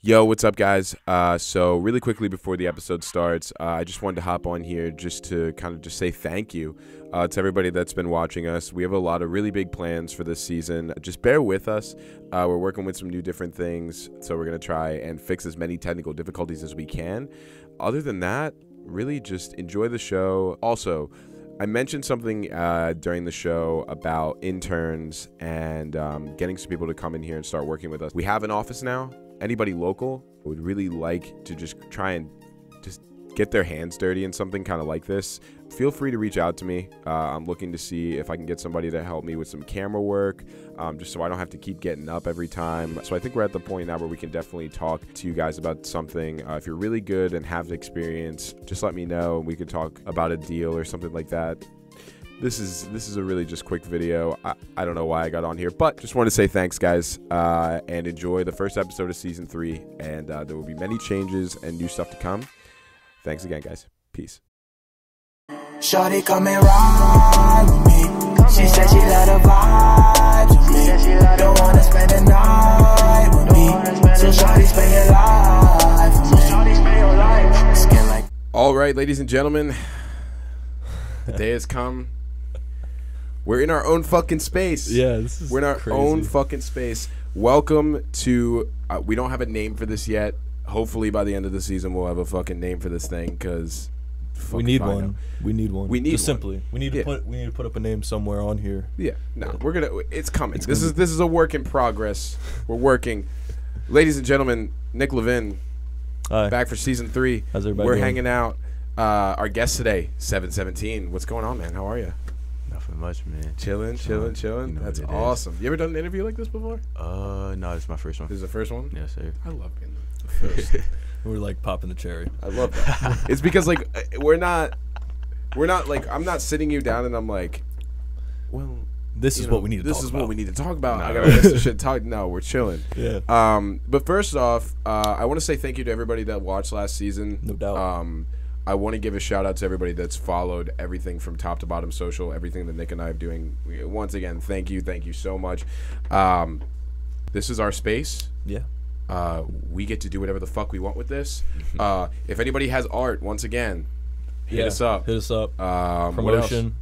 Yo, what's up, guys? So really quickly before the episode starts, I just wanted to hop on here just to kind of just say thank you to everybody that's been watching us. We have a lot of really big plans for this season. Just bear with us. We're working with some new different things, so we're going to try and fix as many technical difficulties as we can. Other than that, really just enjoy the show. Also, I mentioned something during the show about interns and getting some people to come in here and start working with us. We have an office now. Anybody local would really like to just try and just get their hands dirty in something kind of like this, feel free to reach out to me. I'm looking to see if I can get somebody to help me with some camera work, just so I don't have to keep getting up every time. So I think we're at the point now where we can definitely talk to you guys about something. If you're really good and have experience, just let me know and we could talk about a deal or something like that. This is a really just quick video. I don't know why I got on here, but just want to say thanks, guys, and enjoy the first episode of season 3. And there will be many changes and new stuff to come. Thanks again, guys. Peace. Shorty come and ride with me. She said she let her vibe with me. Don't wanna spend the night with me. So shorty spend your life. Skin like. All right, ladies and gentlemen, the day has come. We're in our own fucking space. Yeah, this is We're in our crazy. own fucking space. Welcome to, we don't have a name for this yet. Hopefully by the end of the season we'll have a fucking name for this thing, because We need one. We need one. We need Just one. simply. We need to put up a name somewhere on here. Yeah, no, we're gonna. It's coming. This is a work in progress. We're working. Ladies and gentlemen, Nick Levin, Hi. back for season 3. How's everybody We're doing? hanging out. Our guest today, 717. What's going on, man? How are you? Nothing much, man. Chilling. You know That's what it is. awesome. You ever done an interview like this before? No, this is my first one. This is the first one. Yes, sir. I love being the first. We're like popping the cherry. I love that. It's because like we're not like, I'm not sitting you down and I'm like, well, This is what we need to This talk is about. what we need to talk about. No. I gotta list the shit. Talk. No, we're chilling. Yeah. But first off, I want to say thank you to everybody that watched last season. No doubt. I want to give a shout out to everybody that's followed everything from top to bottom social, everything that Nick and I are doing. Once again, thank you so much. This is our space. Yeah. We get to do whatever the fuck we want with this. If anybody has art, once again, hit Yeah. us up. Hit us up. What else? Promotion.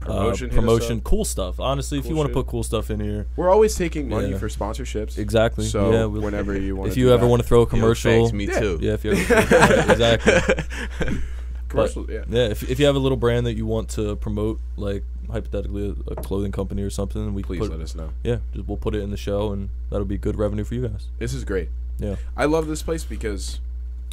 Promotion, hit us Promotion. up. Cool stuff. Honestly, if Cool you want to shit. put cool stuff in here. We're always taking money Yeah. for sponsorships. Exactly. So yeah, whenever you want, if you ever want to throw a Yo, commercial. thanks, me Yeah. too. Yeah. If you ever, exactly. commercials, yeah. Yeah. If you have a little brand that you want to promote, like hypothetically a clothing company or something, we Please put, let us know. Yeah. We'll put it in the show, and that'll be good revenue for you guys. This is great. Yeah. I love this place because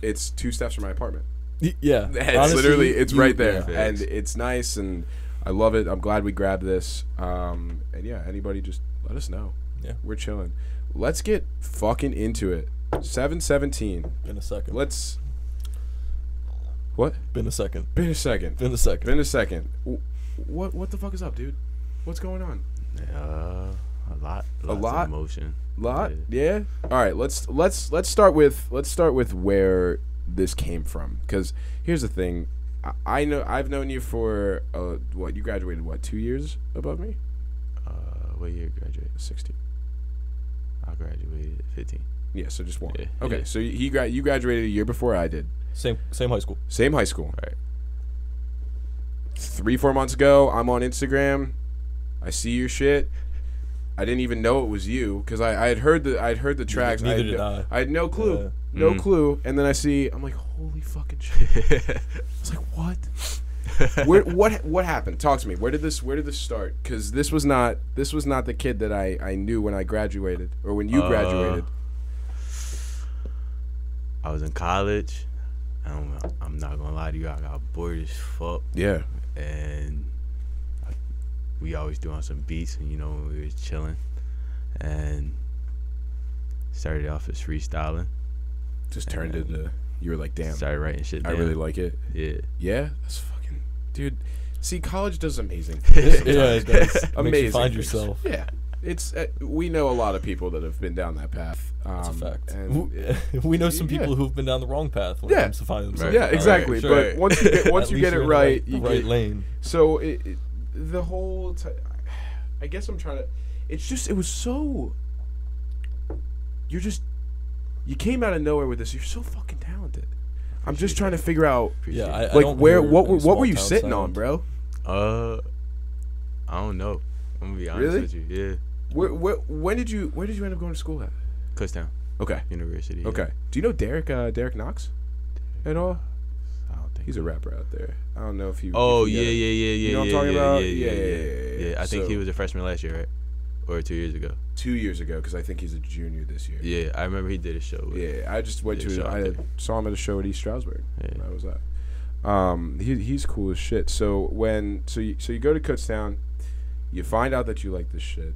it's 2 steps from my apartment. Yeah. It's Honestly, literally, it's right there, yeah. and it's nice, and I love it. I'm glad we grabbed this. And yeah, anybody just let us know. Yeah. We're chilling. Let's get fucking into it. 717. Been a second. Let's. What? Been a second. Been a second. Been a second. Been a second. What the fuck is up, dude? What's going on? A lot. A Lots lot? of emotion. Lot? Yeah. All right. Let's start with where this came from. Because here's the thing. I know I've known you for what, you graduated 2 years above me? What year you graduated? 16. I graduated 15. Yeah. So just one. Yeah, Okay. yeah. So you graduated a year before I did. Same high school. Same high school. Right. 3-4 months ago, I'm on Instagram. I see your shit. I didn't even know it was you because I had heard the tracks. Neither did I. I had no clue. Yeah. No clue. And then I see, I'm like, holy fucking shit. I was like, what? What happened? Talk to me. Where did this start? Because this was not the kid that I knew when I graduated or when you graduated. I was in college. I'm not gonna lie to you. I got bored as fuck, Yeah. and we always doing some beats, and when we was chilling, and started off as freestyling. Just turned into, you were like, damn, Started writing shit I down. really like it. Yeah. Yeah, that's fucking, dude. See, college does amazing. Yeah, it does. Amazing. Makes you find things. yourself. Yeah, it's we know a lot of people that have been down that path. That's a fact. And We know some yeah. people who've been down the wrong path when it Yeah. comes to finding themselves. yeah, exactly. Sure. But once you get At you least get it you're in right, the you right get lane. So the whole I guess I'm trying to. It was so. You're just you came out of nowhere with this. You're so fucking talented. I'm just trying to figure out, Yeah, I like, don't where, hear what small were you town sitting on, sound. bro? I don't know. I'm gonna be honest Really? with you. Yeah. Where did you end up going to school at? Kutztown Okay. University. Okay. Do you know Derek Knox at all? I don't think He's a rapper out there. I don't know if you. Oh, if you yeah. get it. You know what I'm yeah, talking yeah, about? Yeah. I think So- he was a freshman last year, right? Or 2 years ago. 2 years ago, because I think he's a junior this year. Yeah, I remember he did a show. With, Yeah, I just went Yeah, to. shout out I there. saw him at a show at East Stroudsburg. Yeah. That was that. He's cool as shit. So you go to Kutztown, you find out that you like this shit.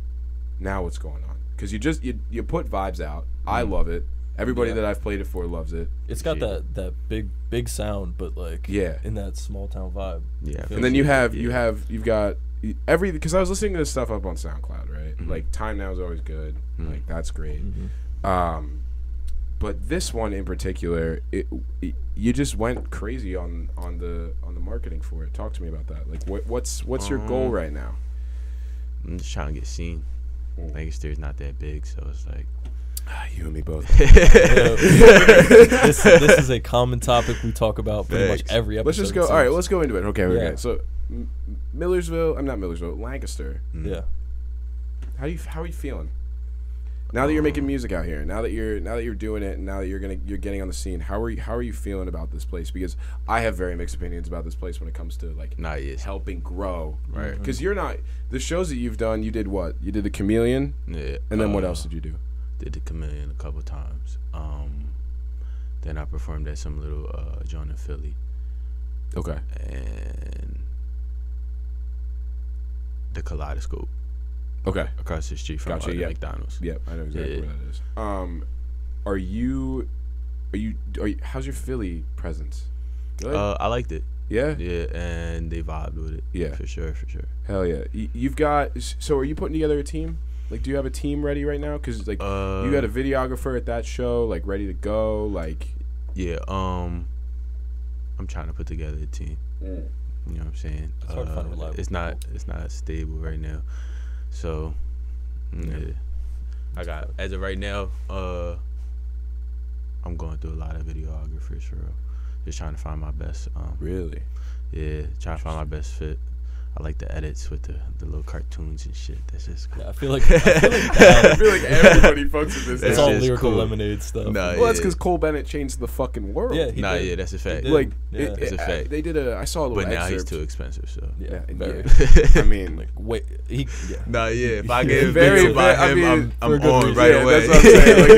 Now what's going on? Because you put vibes out. I love it. Everybody Yeah. that I've played it for loves it. It's got Appreciate that big sound, but like Yeah. in that small town vibe. Yeah. And then you've Yeah. got because I was listening to this stuff up on SoundCloud, right? Mhm. Like Time Now is always good. Mhm. Like that's great. Mm-hmm. But this one in particular, you just went crazy on the marketing for it. Talk to me about that. Like what's your goal right now? I'm just trying to get seen. Lancaster's not that big, so it's like. You and me both. this is a common topic we talk about pretty much Thanks. every episode. Let's just go. it All right, seems. let's go into it. Okay. Yeah. Okay. So Millersville. I'm not Millersville. Lancaster. Yeah. How are you feeling? Now that you're making music out here, now that you're doing it, and now that you're getting on the scene, how are you feeling about this place? Because I have very mixed opinions about this place when it comes to like Nah, yes. helping grow. Right. Because you're not the shows that you've done. You did what? You did the Chameleon, Yeah. and then what else did you do? Did the Chameleon a couple times. Then I performed at some little joint in Philly, Okay. and the Kaleidoscope Okay. across the street from Gotcha, the yeah. McDonald's. Yep. I know exactly Yeah. where that is. Are you? How's your Philly presence? Good. I liked it. Yeah. Yeah, and they vibed with it. Yeah. For sure. Hell yeah. You've got. So are you putting together a team? Like, do you have a team ready right now? Because like you got a videographer at that show, like ready to go. Like. Yeah. I'm trying to put together a team. You know what I'm saying? It's hard to find reliable It's not stable right now. So yeah. I got as of right now, I'm going through a lot of videographers for real. Just trying to find my best Really. yeah, trying to find my best fit. I like the edits with the little cartoons and shit. That's just cool. Yeah, I feel like that, I feel like everybody fucks with this. it's That's all just lyrical cool. lemonade stuff. Nah, Well, that's yeah. because Cole Bennett changed the fucking world. Yeah, he Nah, did. yeah, that's a fact. did. Like, Yeah. That's a fact. they did I saw a little But now he's excerpt. too expensive, so. Yeah, Yeah, very. I mean, Like, wait, yeah. Nah, yeah. If I get a Very, video by I him, mean, I'm for a good on reason. right yeah, away. that's what I'm saying. Like,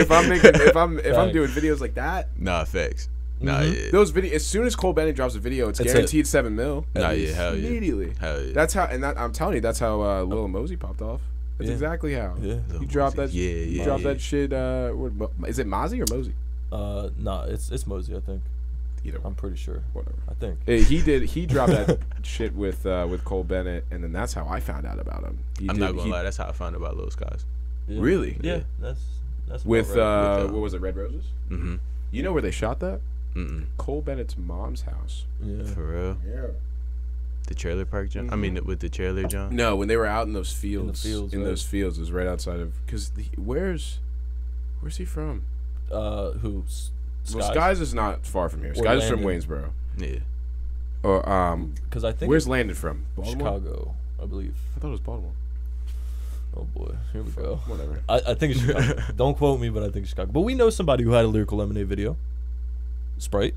if I'm Facts. doing videos like that, Nah, facts. Nah, Mhm. yeah. those videos. As soon as Cole Bennett drops a video, it's That's guaranteed $7 million. Nah, yeah, hell yeah. Immediately. Hell yeah. That's how, and I'm telling you, that's how Lil Mosey popped off. That's Yeah. exactly how. Yeah. Lil You dropped that. Mosey. Yeah, You yeah, dropped yeah. that shit. Is it Mozzie or Mosey? Nah, it's Mosey, I think. Either one. I'm pretty sure. Whatever. I think. He dropped that shit with Cole Bennett, and then that's how I found out about him. I'm not gonna lie. That's how I found out about Lil Skies. Yeah. Really? Yeah, Yeah. that's about With right. with, what was it, Red Roses? Mm-hmm. You know where they shot that? Mm-mm. Cole Bennett's mom's house. Yeah. For real. Yeah. The trailer park, John. I mean, with the trailer, John. No, when they were out in those fields. fields, In right. those fields, it was right outside of. Because where's he from? Who? Well, Skies is not far from here. Skies is from Landon. Waynesboro. Yeah. Or Because I think where's Landon from? Baltimore. Chicago, I believe. I thought it was Baltimore. Oh boy, here we go. Whatever. I think it's Chicago. Don't quote me, but I think it's Chicago. But we know somebody who had a Lyrical Lemonade video. Sprite.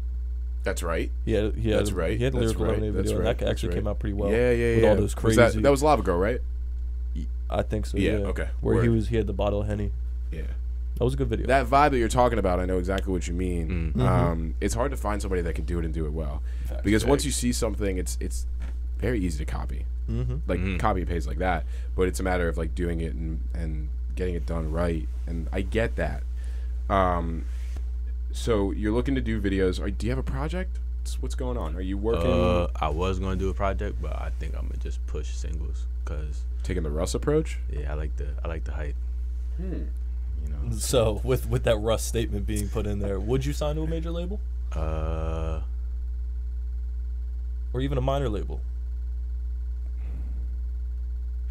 That's right. He had That's right. He had a That's Lyrical right. Lemonade That's video, and right. that actually That's came right. out pretty well. Yeah. With all those Was crazy. that was Lava Girl, right? I think so. Yeah, Yeah. okay. Where Word. he had the bottle of Henny. Yeah. That was a good video. That vibe that you're talking about, I know exactly what you mean. Mhm. It's hard to find somebody that can do it and do it well, Facts. because once you see something, it's very easy to copy, Mm-hmm. like copy and paste like that. But it's a matter of like doing it and getting it done right. And I get that. So you're looking to do videos. Do you have a project? What's going on? Are you working I was gonna do a project, but I think I'm gonna just push singles, cause taking the Russ approach? yeah, I like the hype. You know. So with that Russ statement being put in there, would you sign to a major label or even a minor label?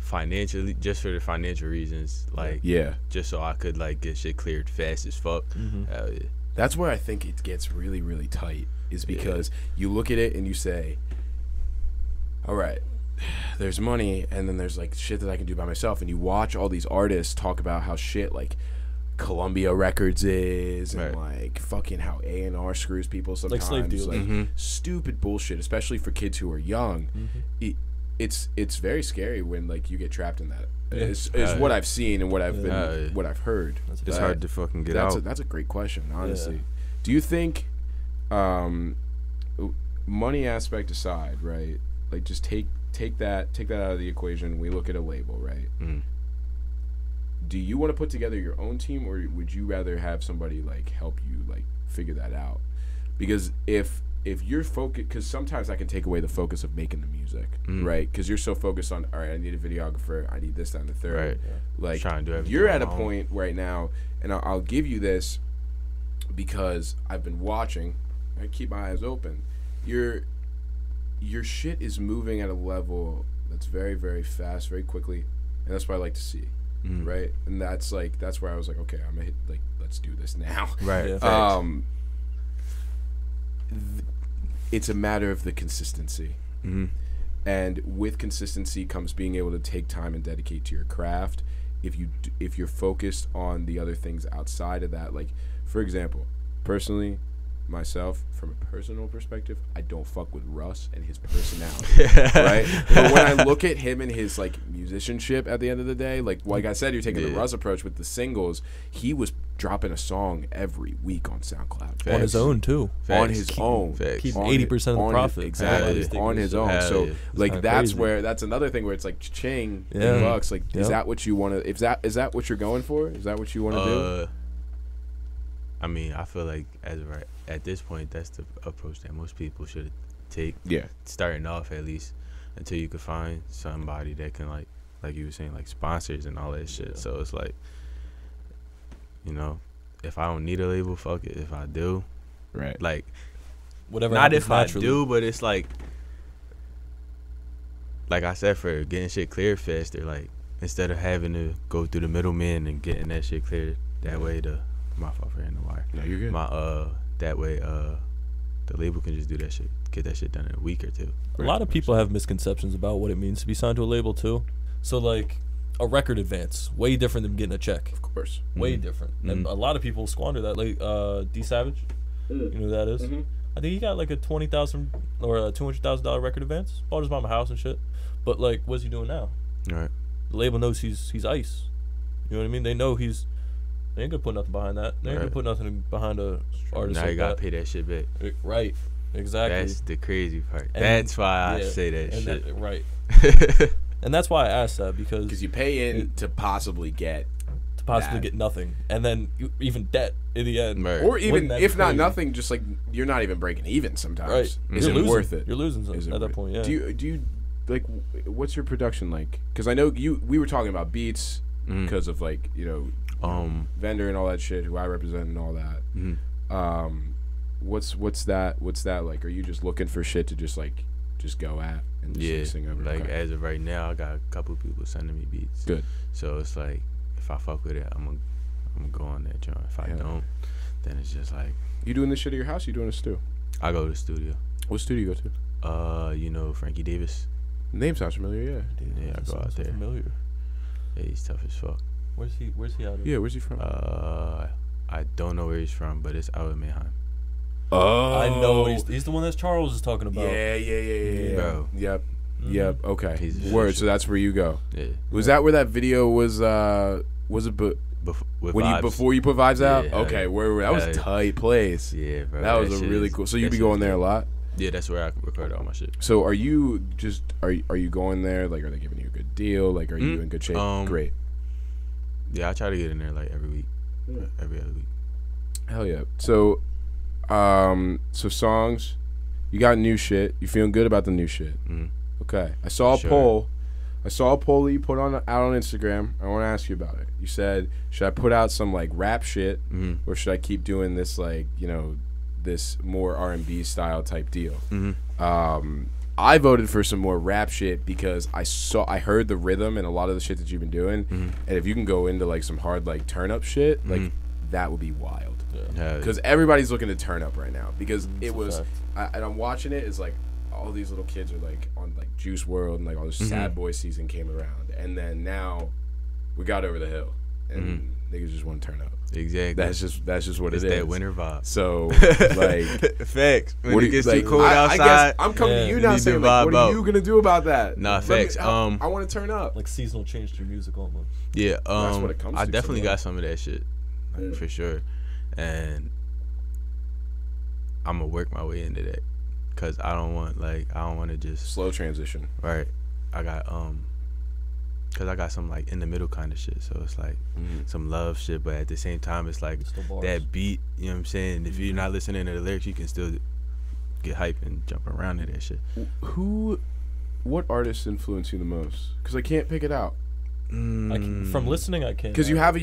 financially, just for the financial reasons, like just so I could like get shit cleared fast as fuck. Hell yeah. That's where I think it gets really, really tight, is because you look at it and you say, all right, there's money, and then there's like shit that I can do by myself, and you watch all these artists talk about how shit like Columbia Records is, and like fucking how A&R screws people sometimes, like slave deals, like stupid bullshit, especially for kids who are young. It's very scary when like you get trapped in that. Is what I've seen and what I've been what I've heard. It's hard to fucking get out. That's a great question, honestly. Do you think, money aspect aside, right? Like just take that out of the equation. We look at a label, right? Do you want to put together your own team, or would you rather have somebody like help you like figure that out? Because if you're focused, because sometimes I can take away the focus of making the music, right? Because you're so focused on, all right, I need a videographer, I need this, that, and the third. Right. Like Trying to do you're at a point right now, and I'll give you this because I've been watching. I keep my eyes open. Your shit is moving at a level that's very, very fast, very quickly, and that's what I like to see. Right, and that's where I was like, okay, I'm gonna hit, like, let's do this now. Right. It's a matter of the consistency, and with consistency comes being able to take time and dedicate to your craft. If you're focused on the other things outside of that, like for example, personally, myself, from a personal perspective, I don't fuck with Russ and his personality, right? But when I look at him and his like musicianship, at the end of the day, like I said, you're taking the Russ approach with the singles. He was dropping a song every week on SoundCloud on his own too. On his own, keep 80% of the profit. Exactly, on his own. So like that's another thing where it's like ching bucks. Like is that what you want to? Is that what you're going for? Is that what you want to do? I mean, I feel like at this point, that's the approach that most people should take. Yeah. Starting off, at least, until you could find somebody that can like you were saying, like sponsors and all that shit. So it's like, you know, if I don't need a label, fuck it. If I do, right? Like, whatever. Not if naturally. I do, but it's like I said, for getting shit cleared faster. Like, instead of having to go through the middleman and getting that shit cleared that way, my fault for hitting the wire. No, you're good. That way, the label can just do that shit, get that shit done in a week or two. A lot of people have misconceptions about what it means to be signed to a label too. So like a record advance, way different than getting a check. Of course. Way different. And a lot of people squander that. Like D Savage, you know who that is? I think he got like a $20,000 or a $200,000 record advance. Bought his mama house and shit. But like, what's he doing now? All right. The label knows he's ice. You know what I mean? They know they ain't gonna put nothing behind that. They ain't gonna put nothing behind a artist. Now like you gotta pay that shit back. Right. Exactly. That's the crazy part. And that's why I say that shit. Right. And that's why I asked that, because you pay in to possibly get nothing, and then even debt in the end, right. Or even if not nothing, just like you're not even breaking even sometimes. Right. Is it worth it? You're losing at that point. Yeah. Do you like, what's your production like? Because I know we were talking about beats because of like, you know, vendor and all that shit, who I represent and all that. What's that like? Are you just looking for shit to just go at and just sing over? Like, as of right now, I got a couple people sending me beats. Good. So it's like, if I fuck with it, I'm gonna go on that joint. If I don't, then it's just like. You doing this shit at your house? Or you doing a stew? I go to the studio. What studio you go to? You know Frankie Davis. Name sounds familiar. Yeah, I go out there. Familiar. Yeah, he's tough as fuck. Where's he out of? Yeah, where's he from? I don't know where he's from, but it's out of Manheim. Oh, I know. He's the one that Charles is talking about. Yeah. Bro. Yep. Okay. Word. So that's where you go. Yeah. Was that where that video was? Was it before you put vibes out? Yeah, okay. Where that was a tight place. Yeah, bro. That was a really cool. So you be going there a lot? Yeah, that's where I record all my shit. So are you going there? Like, are they giving you a good deal? Like, are you in good shape? Great. Yeah, I try to get in there like every week, every other week. Hell yeah. So, so songs, you got new shit. You feeling good about the new shit? Okay. I saw a poll that you put out on Instagram. I want to ask you about it. You said, should I put out some like rap shit, or should I keep doing this, like, you know, this more R&B style type deal? I voted for some more rap shit because I heard the rhythm and a lot of the shit that you've been doing, and if you can go into like some hard like turn up shit, like that would be wild. Because everybody's looking to turn up right now because it was, and I'm watching it. It's like all these little kids are like on like Juice World and like all this sad boy season came around, and then now we got over the hill and niggas just want to turn up. Exactly. That's just what it's it is. That winter vibe. So like facts. When what it gets like, too cold outside, I guess I'm coming to you now saying like, what are you gonna do about that? Nah, facts. I want to turn up. Like seasonal change to your music almost. Yeah. That's what it comes to. I definitely got some of that shit, like, for sure, and I'm gonna work my way into that because I don't want to just slow transition. Right. I got because I got some like in the middle kind of shit, so it's like some love shit, but at the same time it's like that beat, you know what I'm saying? If you're not listening to the lyrics, you can still get hype and jump around to that shit. What artists influence you the most? Because I can't pick it out. From listening, I can't. Because you have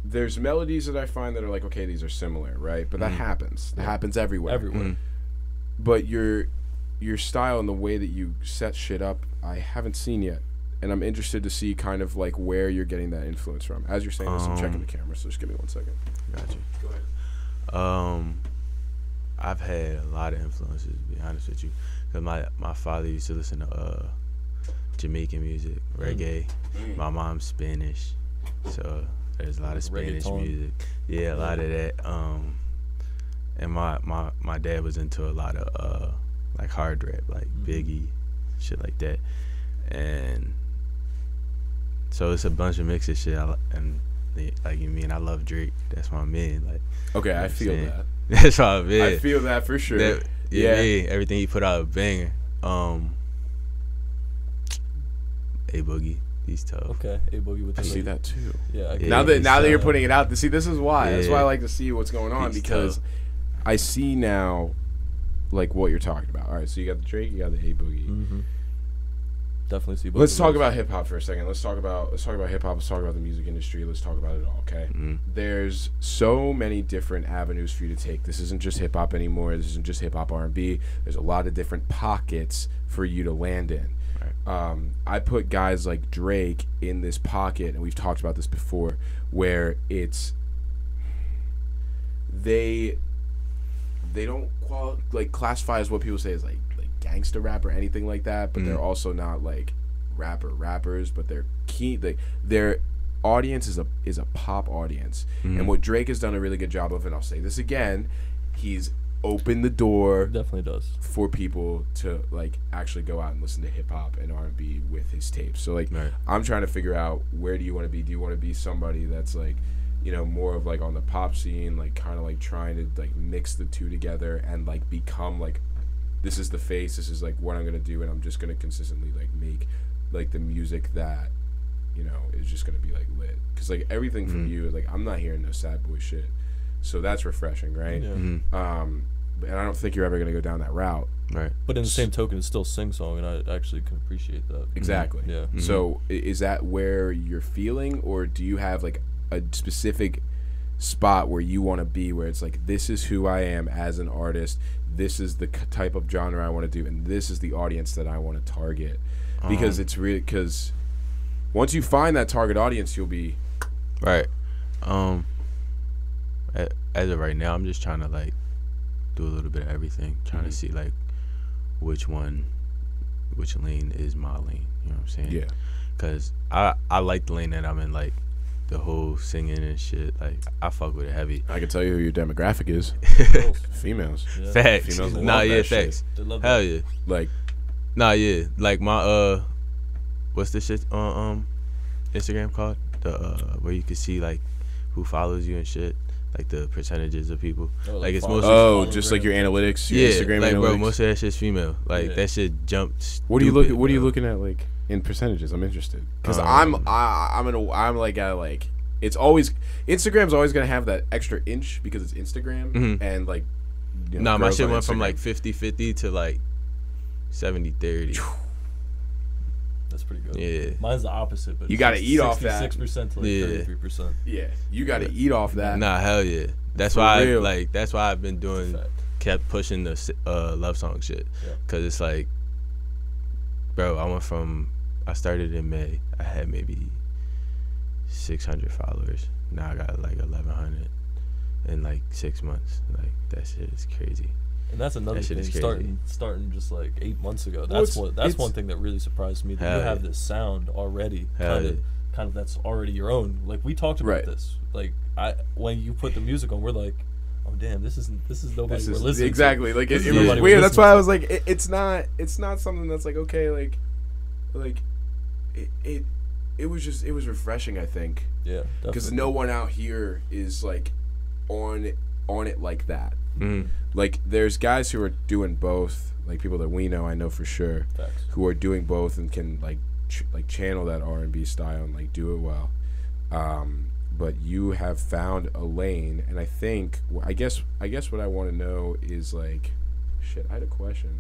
there's melodies that I find that are like, okay, these are similar, right? But that happens. That happens everywhere. But your style and the way that you set shit up, I haven't seen yet, and I'm interested to see kind of like where you're getting that influence from. As you're saying this, I'm checking the camera, so just give me 1 second. Got you. Go ahead. I've had a lot of influences, to be honest with you, because my father used to listen to Jamaican music, reggae. My mom's Spanish, so there's a lot of Spanish music. Yeah, a lot of that. And my dad was into a lot of like hard rap, like Biggie, shit like that, and so it's a bunch of mix of shit. And like you mean, I love Drake. That's my man. Like, okay, I feel that. That's my man. I feel that for sure. Yeah, everything he put out a banger. A Boogie, he's tough. Okay, A Boogie with. I see that too. Yeah. Now that you're putting it out, see, this is why. That's why I like to see what's going on, because I see now, like what you're talking about. All right, so you got the Drake, you got the A Boogie. Definitely see. Let's talk about hip hop for a second. Let's talk about hip hop. Let's talk about the music industry. Let's talk about it all. Okay. There's so many different avenues for you to take. This isn't just hip hop anymore. This isn't just hip hop R&B. There's a lot of different pockets for you to land in. Right. I put guys like Drake in this pocket, and we've talked about this before, where it's they don't classify as what people say is like gangster rap or anything like that, but they're also not like rappers, but they're key. Their audience is a pop audience, and what Drake has done a really good job of, and I'll say this again, he's opened the door, definitely does, for people to like actually go out and listen to hip hop and R&B with his tapes. So like, I'm trying to figure out, where do you want to be? Do you want to be somebody that's like, you know, more of like on the pop scene, like kind of like trying to like mix the two together and like become like, this is the face, this is like what I'm gonna do, and I'm just gonna consistently like make like the music that, you know, is just gonna be like lit? Because like everything from you, like I'm not hearing no sad boy shit, so that's refreshing, right? And I don't think you're ever gonna go down that route, right? But in the same token, it's still sing song, and I actually can appreciate that. Exactly. Yeah. So is that where you're feeling, or do you have like a specific spot where you want to be, where it's like, this is who I am as an artist, this is the type of genre I want to do, and this is the audience that I want to target? Because it's really, because once you find that target audience, you'll be right. As of right now, I'm just trying to like do a little bit of everything, trying to see like which lane is my lane, you know what I'm saying? Yeah. Because I like the lane that I'm in, like the whole singing and shit. Like, I fuck with it heavy. I can tell you who your demographic is. Females. Yeah. Facts. Females love facts. Shit. Hell yeah. Like, like my what's the shit on Instagram called? The where you can see like who follows you and shit, like the percentages of people. Like it's mostly just like your analytics, your Instagram like, analytics. Bro, most of that shit's female. Like that shit jumped. What are you looking? What are you looking at? Like in percentages? I'm interested because I'm like at like, it's always, Instagram's always gonna have that extra inch because it's Instagram and like. You know, my shit went from like 50-50 to like 70-30. That's pretty good. Yeah. Mine's the opposite, but you got to eat off that. 66% to like 33%. Yeah, you got to eat off that. Nah, hell yeah. That's why I've been doing kept pushing the love song shit. Cause it's like, bro, I started in May. I had maybe 600 followers. Now I got like 1,100 in like 6 months. Like that shit is crazy. And that's another thing. Starting just like 8 months ago. That's one thing that really surprised me. That you have this sound already, kind of that's already your own. Like we talked about this. Like when you put the music on, we're like, oh damn, this is nobody we're listening exactly to. Like it was weird. That's why I was like, it's not something that's like okay, like it was refreshing, I think. Yeah, because no one out here is like on it like that. Like there's guys who are doing both, like people that we know, I know for sure. Facts. Who are doing both and can like channel that R&B style and like do it well. But you have found a lane, and I think I guess what I want to know is like, shit, I had a question.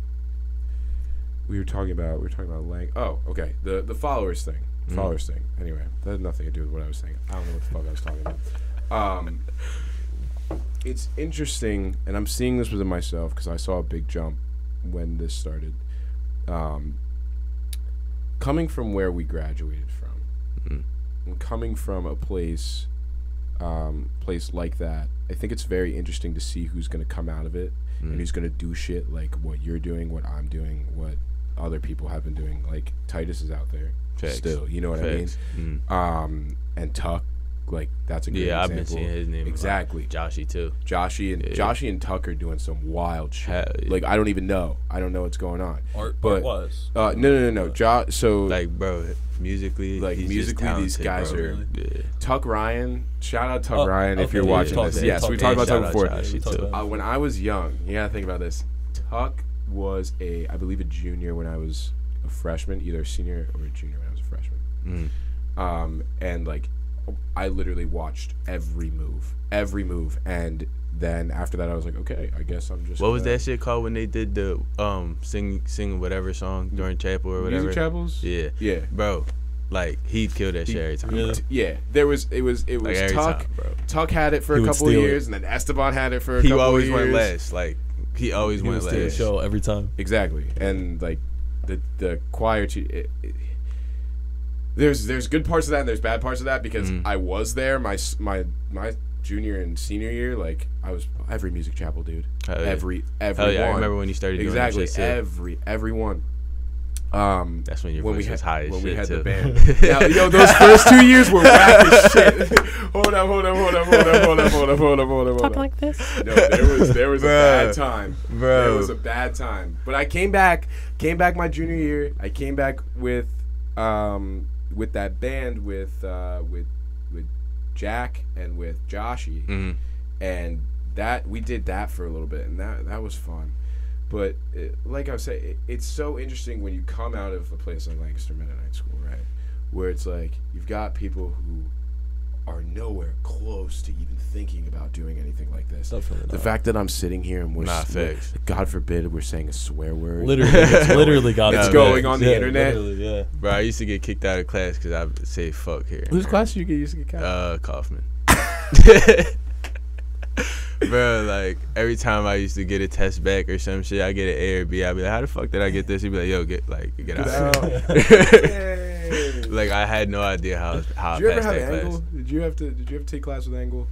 We were talking about length. Oh, okay. The followers thing. Followers thing. Anyway, that had nothing to do with what I was saying. I don't know what the fuck I was talking about. It's interesting, and I'm seeing this within myself because I saw a big jump when this started. Coming from where we graduated from, and coming from a place like that, I think it's very interesting to see who's going to come out of it and who's going to do shit like what you're doing, what I'm doing, what other people have been doing. Like Titus is out there still, you know what I mean? And Tuck, like that's a good example. I've been seeing his name exactly. Joshy too. Joshy and Tuck are doing some wild shit. Like I don't know what's going on. But was no. So like, bro, musically, these guys are. Yeah. Tuck Ryan, shout out Tuck Ryan if you're watching this. Yes, we talked about Tuck before. When I was young, you gotta think about this. Tuck was I believe a junior when I was a freshman, either a senior or a junior when I was a freshman. And like, I literally watched every move, and then after that I was like, okay, I guess I'm just. What was that shit called when they did the sing whatever song during chapel or whatever? Music chapels. Yeah, bro. Like he'd kill that shit every time. Really? Yeah, it was like Tuck. Time, bro. Tuck had it for a couple of years, and then Esteban had it for a couple of years. He always went last. Like he always went last. The show every time. Exactly, and like the choir. There's good parts of that and there's bad parts of that because I was there my junior and senior year. Like I was every music chapel, dude. Every one. I remember when you started doing that shit. Every one. That's when your voice was high as shit. When we had the band. Yo, those first 2 years were whack as shit. Hold up. Talk like this. No, there was a bad time. Bro. There was a bad time. But I came back my junior year. I came back with that band with Jack and with Joshy, and that we did that for a little bit, and that was fun. But like I was saying, it's so interesting when you come out of a place like Lancaster Mennonite School, right, where it's like you've got people who are nowhere close to even thinking about doing anything like this. The fact that I'm sitting here and we're God forbid we're saying a swear word. Literally God. It's going on the internet. Yeah. Bro, I used to get kicked out of class because I would say fuck here. Whose class did you used to get kicked out? Kaufman. Bro, like every time I used to get a test back or some shit, I get an A or B. I'd be like, how the fuck did I get this? He'd be like, yo, get out. Like I had no idea how did I you ever passed have that Angle? class. Did you have to take class with Angle?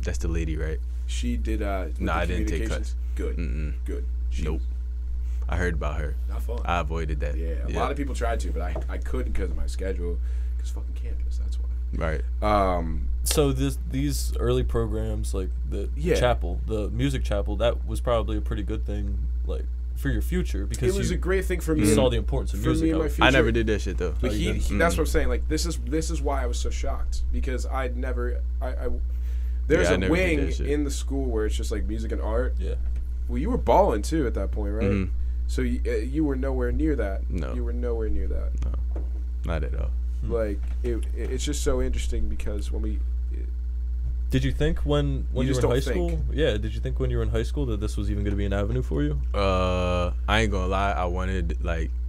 That's the lady, right? She did. No, I didn't take class. Good. Good. Nope. I heard about her. Not fun. I avoided that. Yeah, a lot of people tried to, but I couldn't because of my schedule. Because fucking campus. That's why. Right. So these early programs like the chapel, the music chapel, that was probably a pretty good thing, like for your future because it was a great thing for me. You saw the importance of music. Me and my future. I never did that shit though. But that's what I'm saying. Like this is why I was so shocked because I'd never there's a wing in the school where it's just like music and art. Yeah. Well, you were balling too at that point, right? So you were nowhere near that. No. You were nowhere near that. No. Not at all. Like it's just so interesting because when we. Did you think when you were in high school? Yeah. Did you think when you were in high school that this was even going to be an avenue for you? I ain't gonna lie. I wanted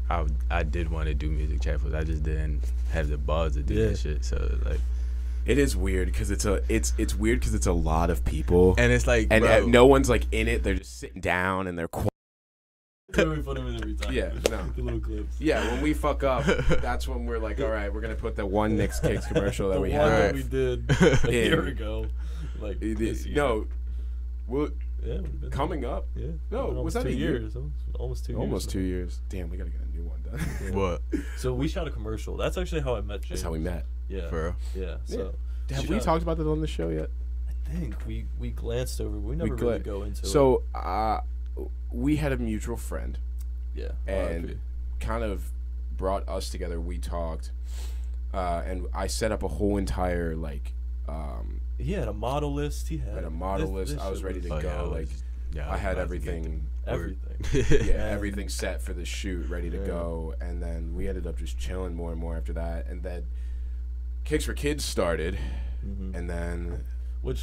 I did want to do music chapels. I just didn't have the balls to do that shit. So like, It is weird because it's weird because it's a lot of people, and it's like, and no one's like in it. They're just sitting down and they're quiet. We put them in every time. Yeah, no. The little clips. Yeah, when we fuck up, that's when we're like, all right, we're gonna put the one Knicks Kicks commercial that we had. had. We did a year ago. Like this year. No, well, yeah, coming up. Yeah, no, was that 2 years? Almost 2 years. Almost 2 years. Damn, we gotta get a new one done. Yeah. What? So we shot a commercial. That's actually how I met James. That's how we met. Yeah. For real? Yeah. So have we talked about that on the show yet? I think we glanced over. We never really go into it. So we had a mutual friend. Yeah. And kind of brought us together. We talked, and I set up a whole entire like. He had a model list. He had a model list. I was ready to go. I had everything. Everything. Everything set for the shoot, ready to go. And then we ended up just chilling more and more after that. And then Kicks for Kids started, and then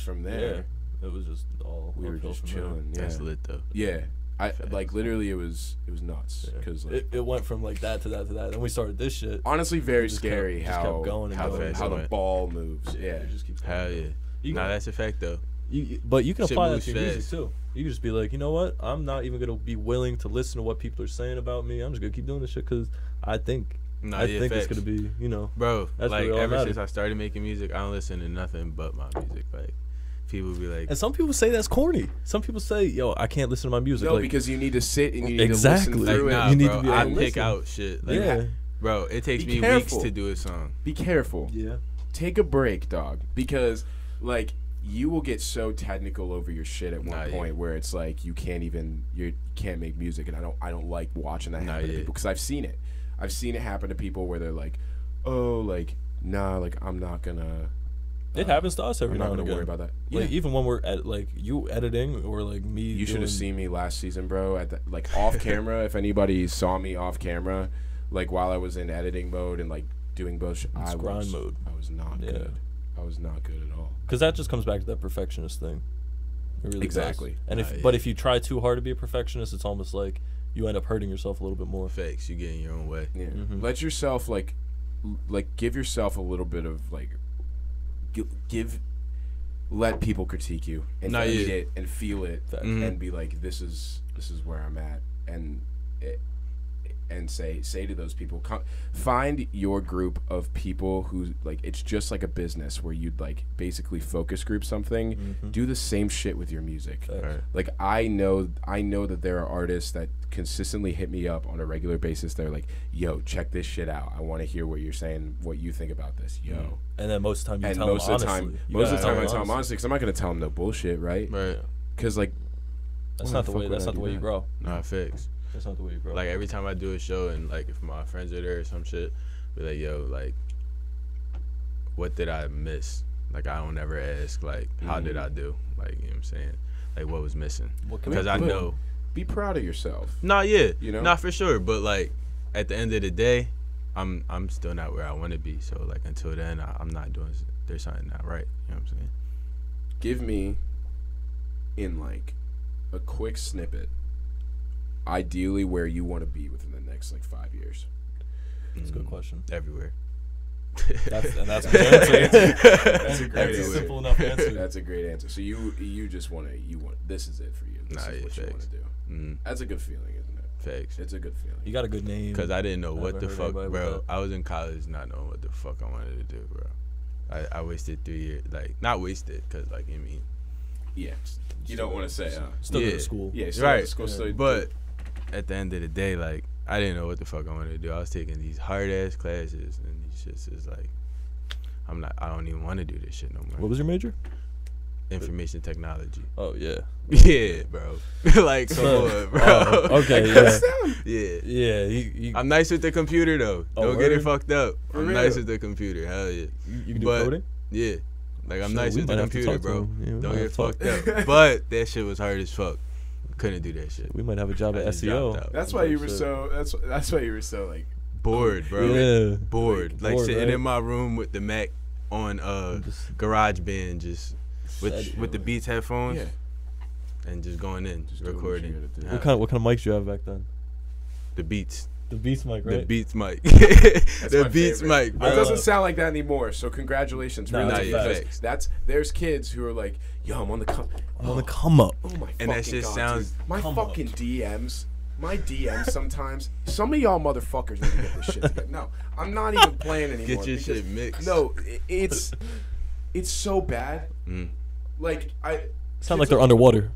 from there, it was just all we were just chilling. Yeah. That's lit though. Yeah. I like literally it was nuts because it went from like that to that to that, and we started this shit. Honestly, very scary kept going how the ball moves. Yeah, it just keeps hell going. Yeah. Nah, that's a fact though. But you can apply that to your fast. music too. You can just be like, you know what? I'm not even gonna be willing to listen to what people are saying about me. I'm just gonna keep doing this shit because I think it's gonna be, bro. That's like really ever since I started making music, I don't listen to nothing but my music. Like. People be like, and some people say that's corny. Some people say, "Yo, I can't listen to my music." No, like, because you need to sit and you need exactly. to listen through nah, it. You need bro, to be I able to pick listen. out shit. Like, yeah, bro, it takes Be me careful. weeks to do a song. Be careful. Yeah, take a break, dog, because like you will get so technical over your shit at one point where it's like you can't make music, and I don't like watching that happen to people because I've seen it. I've seen it happen to people where they're like, oh, like nah, like I'm not gonna. It happens to us every now and again. I'm not gonna worry about that. Like even when we're like you editing or like me. You should have seen me last season, bro. At like off camera. If anybody saw me off camera, like while I was in editing mode and like doing both, grind mode. I was not good. I was not good at all. Because that just comes back to that perfectionist thing. It really exactly. Does. And but if you try too hard to be a perfectionist, it's almost like you end up hurting yourself a little bit more. Facts. You get in your own way. Yeah. Let yourself like give yourself a little bit of like. Let people critique you and eat it and feel it and be like, this is where I'm at, and say to those people, find your group of people who like it's just like a business where you'd like basically focus group something. Do the same shit with your music. Right. Like I know that there are artists that consistently hit me up on a regular basis. They're like, yo, check this shit out. I want to hear what you're saying, what you think about this. Yo. And then most of the time you tell them honestly. Most of the time I tell them honestly because I'm not gonna tell them no bullshit, right? Right. Because like that's not the way. That's not the way you grow. Nah, fix. That's not the way you grow. Like every time I do a show and like if my friends are there or some shit, be like, yo, like, what did I miss? Like I don't ever ask like, how did I do? Like, you know what I'm saying? Like what was missing? Because I know. Be proud of yourself. Nah, yeah, you know, not for sure. But like at the end of the day, I'm still not where I want to be. So like until then, I'm not doing. There's something not right. You know what I'm saying? Give me, in like, a quick snippet. Ideally, where you want to be within the next like 5 years. That's a good question. Everywhere. That's a good answer. That's a great answer. Simple enough answer. That's a great answer. So you just want this is it for you. This is what you want to do. That's a good feeling, isn't it? Facts. It's a good feeling. You got a good name. Because I didn't know what the fuck, bro. I was in college not knowing what the fuck I wanted to do, bro. I wasted 3 years. Like, not wasted, because, like, I mean. Yeah. You don't want to say. Still go to school. Yeah, right. To school. Yeah. But at the end of the day, like, I didn't know what the fuck I wanted to do. I was taking these hard-ass classes, and these shits is like, I don't even want to do this shit no more. What was your major? Information technology. Oh, yeah. Yeah, bro. Like, come on, bro. Okay, yeah. Yeah. I'm nice with the computer, though. Don't get it fucked up. For I'm real? nice with the computer. Hell yeah. You can do coding? Yeah. Like, I'm nice we with the might have to computer, talk to bro. him. Yeah, we Don't might get have to fucked talk. up. But that shit was hard as fuck. Couldn't do that shit. We might have a job I at just SEO. dropped out. That's why you were so. That's why you were so like Bored, bro. Yeah. Bored. Like, sitting right? in my room with the Mac on GarageBand, just with the Beats headphones. Yeah. And just going in, just recording. doing what you What kind of mics do you have back then? The Beats. The Beats mic, right? The Beats mic. The Beats favorite. mic, bro. It doesn't sound like that anymore, so congratulations. No, really, that's there's kids who are like, yo, I'm on the come. I'm on the come up. Oh my And that fucking shit God, sounds. dude. My fucking DMs. My DMs sometimes. Some of y'all motherfuckers need to get this shit together. No, I'm not even playing anymore. Get your shit mixed. No, it's so bad. Like Sound like they're underwater.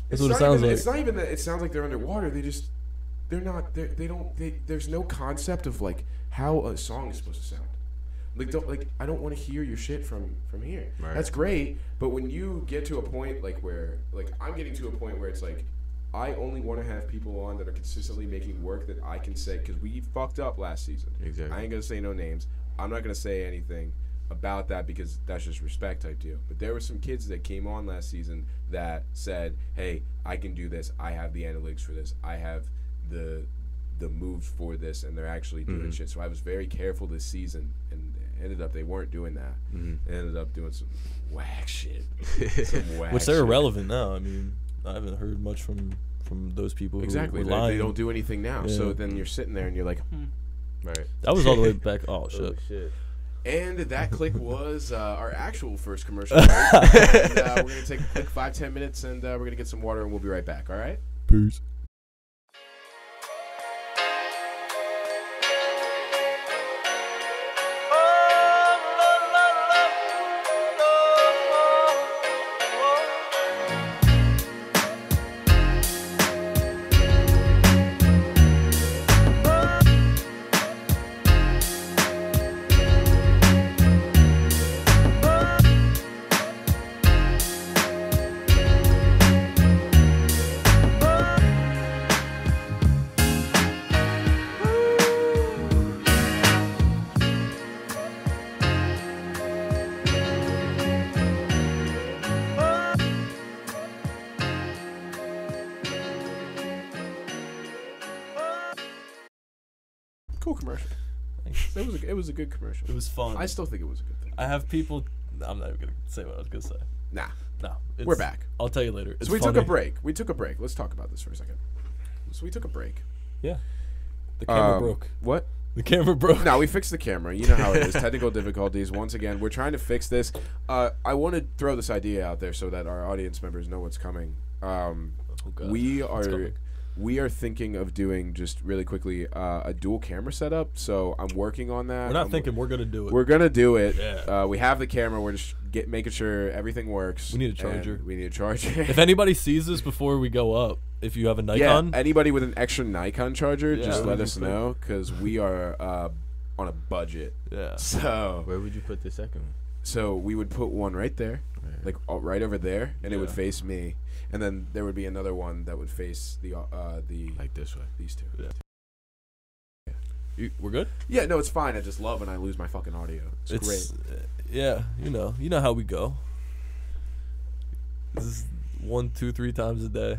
That's what it sounds like. It's not even that. It sounds like they're underwater. They're not. There's no concept of like how a song is supposed to sound. I don't want to hear your shit from here. Right. That's great, but when you get to a point where I'm getting to a point where it's like, I only want to have people on that are consistently making work that I can say, because we fucked up last season. Exactly. I ain't gonna say no names. I'm not gonna say anything about that because that's just respect type deal. But there were some kids that came on last season that said, hey, I can do this. I have the analytics for this. I have the moves for this, and they're actually doing shit. So I was very careful this season, and ended up they weren't doing that. They ended up doing some whack shit. Which they're irrelevant now. I mean, I haven't heard much from those people. Exactly. Who were lying. They don't do anything now. Yeah. So then you're sitting there and you're like, Right. That was all the way back. Oh shit. Oh, shit. And that click was our actual first commercial break. And, we're going to take a quick 5-10 minutes, and we're going to get some water, and we'll be right back, all right? Peace. Cool commercial. It was a good commercial. It was fun. I still think it was a good thing. I have people. I'm not even gonna say what I was gonna say. Nah. No, We're back. I'll tell you later. It's So we funny. took a break. Let's talk about this for a second. So we took a break. Yeah. The camera broke. What? The camera broke. No, we fixed the camera. You know how it is. Technical difficulties. Once again, we're trying to fix this. I want to throw this idea out there so that our audience members know what's coming. God. We are thinking of doing, just really quickly, a dual camera setup. So I'm working on that. We're not thinking. We're gonna do it. We're gonna do it. Yeah. We have the camera. We're just making sure everything works. We need a charger. We need a charger. If anybody sees this before we go up, if you have a Nikon, anybody with an extra Nikon charger, Yeah, just let that'd us be great. know, because we are on a budget. yeah. So Where would you put the second one? So we would put one right there, like right over there, and it would Yeah. face me, and then there would be another one that would face the Like this way. these two. Yeah. We're good. Yeah, no, it's fine. I just love when I lose my fucking audio. It's great. Yeah, you know how we go. This is 1, 2, 3 times a day.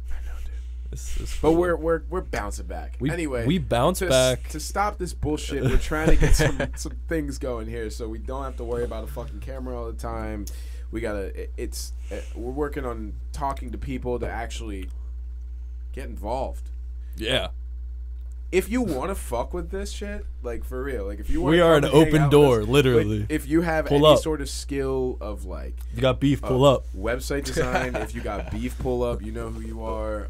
I know, dude. It's But we're bouncing back. Anyway, we bounce back. To stop this bullshit. We're trying to get some things going here, so we don't have to worry about a fucking camera all the time. We gotta. We're working on talking to people to actually get involved. Yeah. If you want to fuck with this shit, like for real, like if you want, We are an open door, literally. If you have Pull any up. sort of skill of like, If you got beef, pull up. website design, if you got beef, pull up. You know who you are.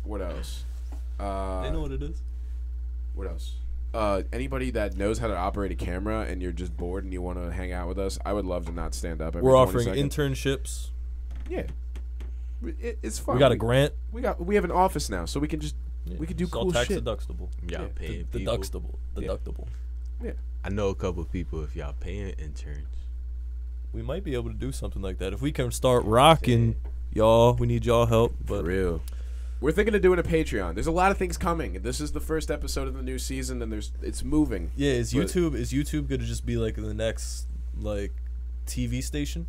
What else? They know what it is. What else? Anybody that knows how to operate a camera and you're just bored and you want to hang out with us, I would love to not stand up. We're offering internships. Yeah, it's fun. We got a grant. We have an office now, so we can just we can do It's all cool tax shit. deductible. Y'all paying people. Deductible. Yeah. I know a couple of people. If y'all paying interns, We might be able to do something like that if we can start rocking, y'all. We need y'all help. But For real. We're thinking of doing a Patreon. There's a lot of things coming. This is the first episode of the new season, and it's moving. yeah, is But- YouTube gonna just be like the next like TV station?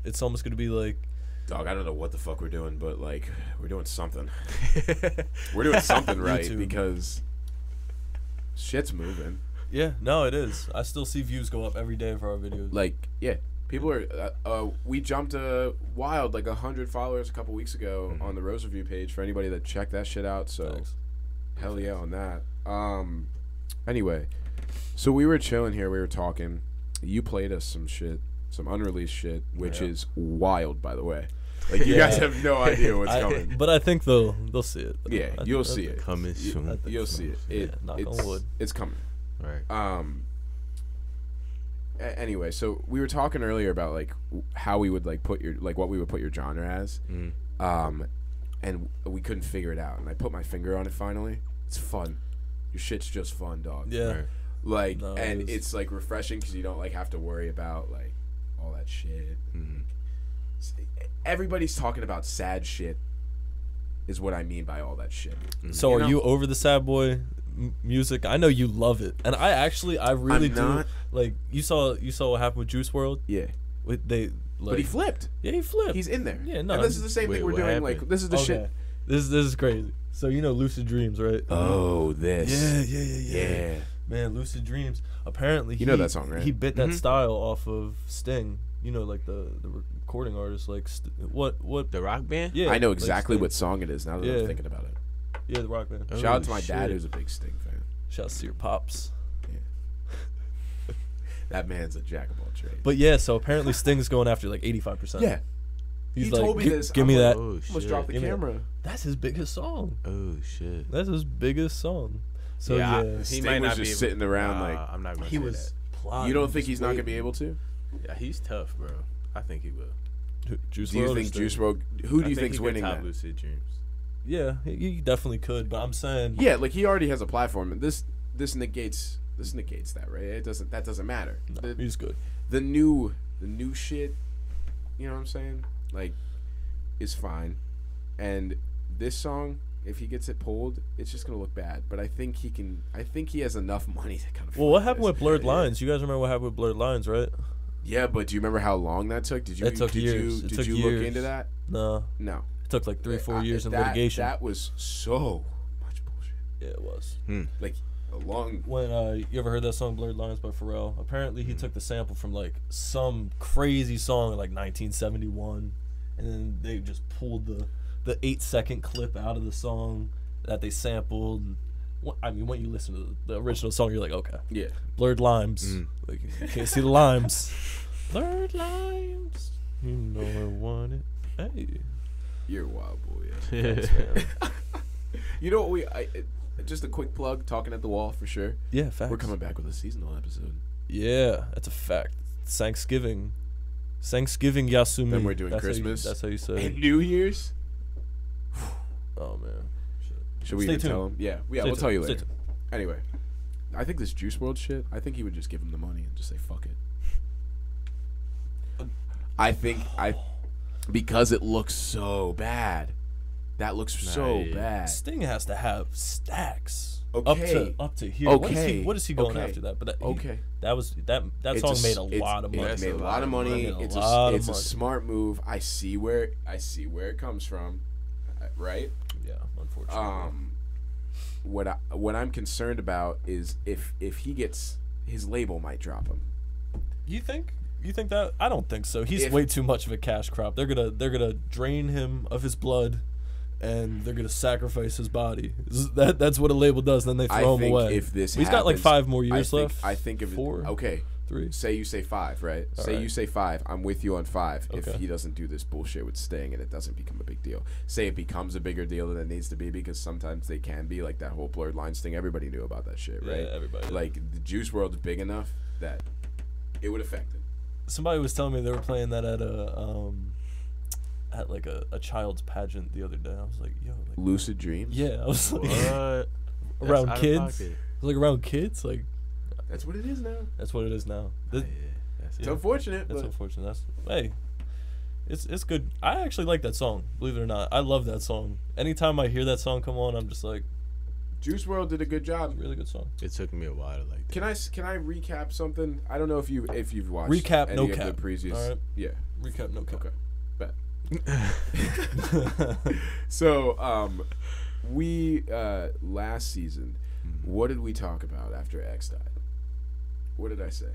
It's almost gonna be like. Dog, I don't know what the fuck we're doing, but like we're doing something. We're doing something right YouTube. because shit's moving. Yeah, no, it is. I still see views go up every day for our videos. Like, yeah, people are. We jumped wild, like 100 followers a couple weeks ago on the Rose Review page for anybody that checked that shit out. So Thanks. Hell yeah on that. Anyway, so we were chilling here. We were talking. You played us some shit, some unreleased shit, which is wild, by the way. Like you guys have no idea what's coming. But I think they'll see it. Yeah, you'll see it coming soon. You'll see it. Knock on wood. It's coming. Right. Anyway, so we were talking earlier about like how we would like put your like what we would put your genre as, and we couldn't figure it out. And I put my finger on it finally. It's fun. Your shit's just fun, dog. Yeah. Right. Like, no, and it's like refreshing because you don't like have to worry about like all that shit. Mm-hmm. Everybody's talking about sad shit, is what I mean by all that shit. Mm-hmm. So, are you over the sad boy music? I know you love it, and I really do. Like, you saw what happened with Juice WRLD. Yeah, but he flipped. Yeah, he flipped. He's in there. Yeah, no. And this is the same thing we're doing. Happened? Like, this is the shit. This is crazy. So you know Lucid Dreams, right? Oh, this. Yeah. Man, Lucid Dreams. Apparently, you know that song, right? He bit that style off of Sting. You know, like the recording artist, like what the rock band. Yeah, I know exactly what song it is now that I'm thinking about it. Yeah, the rock band. Shout out to my dad, who's a big Sting fan. Shout out to your pops. Yeah. That man's a jack of all trades. But yeah, so apparently Sting's going after like 85%. Yeah. He's he like, told me this. Give me that. Oh, almost drop the camera. That's his biggest song. Oh shit. That's his biggest song. So he Sting might not be just sitting around like I'm not gonna. He was. Plotting, you don't think he's not gonna be able to? Yeah, he's tough, bro. I think he will. Do you think Juice WRLD? Who do you think's winning that? Lucid Dreams. Yeah, he definitely could. But I'm saying. Yeah, like he already has a platform, and this negates that, right? That doesn't matter. No, he's good. The new shit, you know what I'm saying? Like, is fine, and this song, if he gets it pulled, it's just gonna look bad. But I think he can. I think he has enough money to kind of. Well, what happened with Blurred Lines? You guys remember what happened with Blurred Lines, right? Yeah, but do you remember how long that took? Did you? It took years. Did you look into that? No. It took like 3-4 years in litigation. That was so much bullshit. Yeah, it was. Like a long. When you ever heard that song "Blurred Lines" by Pharrell? Apparently, he took the sample from like some crazy song in like 1971, and then they just pulled the 8-second clip out of the song that they sampled. And, I mean, when you listen to the original song, you're like, okay. Yeah. Blurred limes. Like, you can't see the limes. Blurred limes. You know I want it. Hey. You're a wild boy. Yeah. You know what just a quick plug, Talking at the Wall for sure. Yeah, facts. We're coming back with a seasonal episode. Yeah, that's a fact. Thanksgiving Yasumi. Then we're doing Christmas. That's how you say it. And New Year's. Oh, man. Should we even tell him? Yeah, we'll tell you later. Anyway, I think this Juice WRLD shit, I think he would just give him the money and just say, fuck it. Because it looks so bad. That looks so bad. Sting has to have stacks. Okay. Up to here. Okay. What is he going after that? But that song made a lot of money. It made a lot of money. It's a smart move. I see where it comes from. Right? Yeah, unfortunately. What I'm concerned about is if he gets, his label might drop him. You think that? I don't think so. He's way too much of a cash crop. They're gonna drain him of his blood, and they're gonna sacrifice his body. That's what a label does. Then they throw him away. He's got like 5 more years left. I think if 4. Okay. 3. Say you say 5, right? You say 5. I'm with you on 5. Okay. If he doesn't do this bullshit with Sting and it doesn't become a big deal. Say it becomes a bigger deal than it needs to be, because sometimes they can be, like that whole Blurred Lines thing. Everybody knew about that shit, right? Yeah, everybody. Like the Juice WRLD's big enough that it would affect it. Somebody was telling me they were playing that at a child's pageant the other day. I was like, yo, like, Lucid Dreams? Yeah, I was like, what? around kids. I was like, around kids, like. That's what it is now. That's what it is now. It's unfortunate. That's unfortunate. It's good. I actually like that song. Believe it or not, I love that song. Anytime I hear that song come on, I'm just like, Juice WRLD did a good job. It's a really good song. It took me a while to like that. Can I recap something? I don't know if you've watched recap any no of cap. the previous. All right. Yeah. Recap no cap. Okay. Bet. So we last season, what did we talk about after X died? What did I say?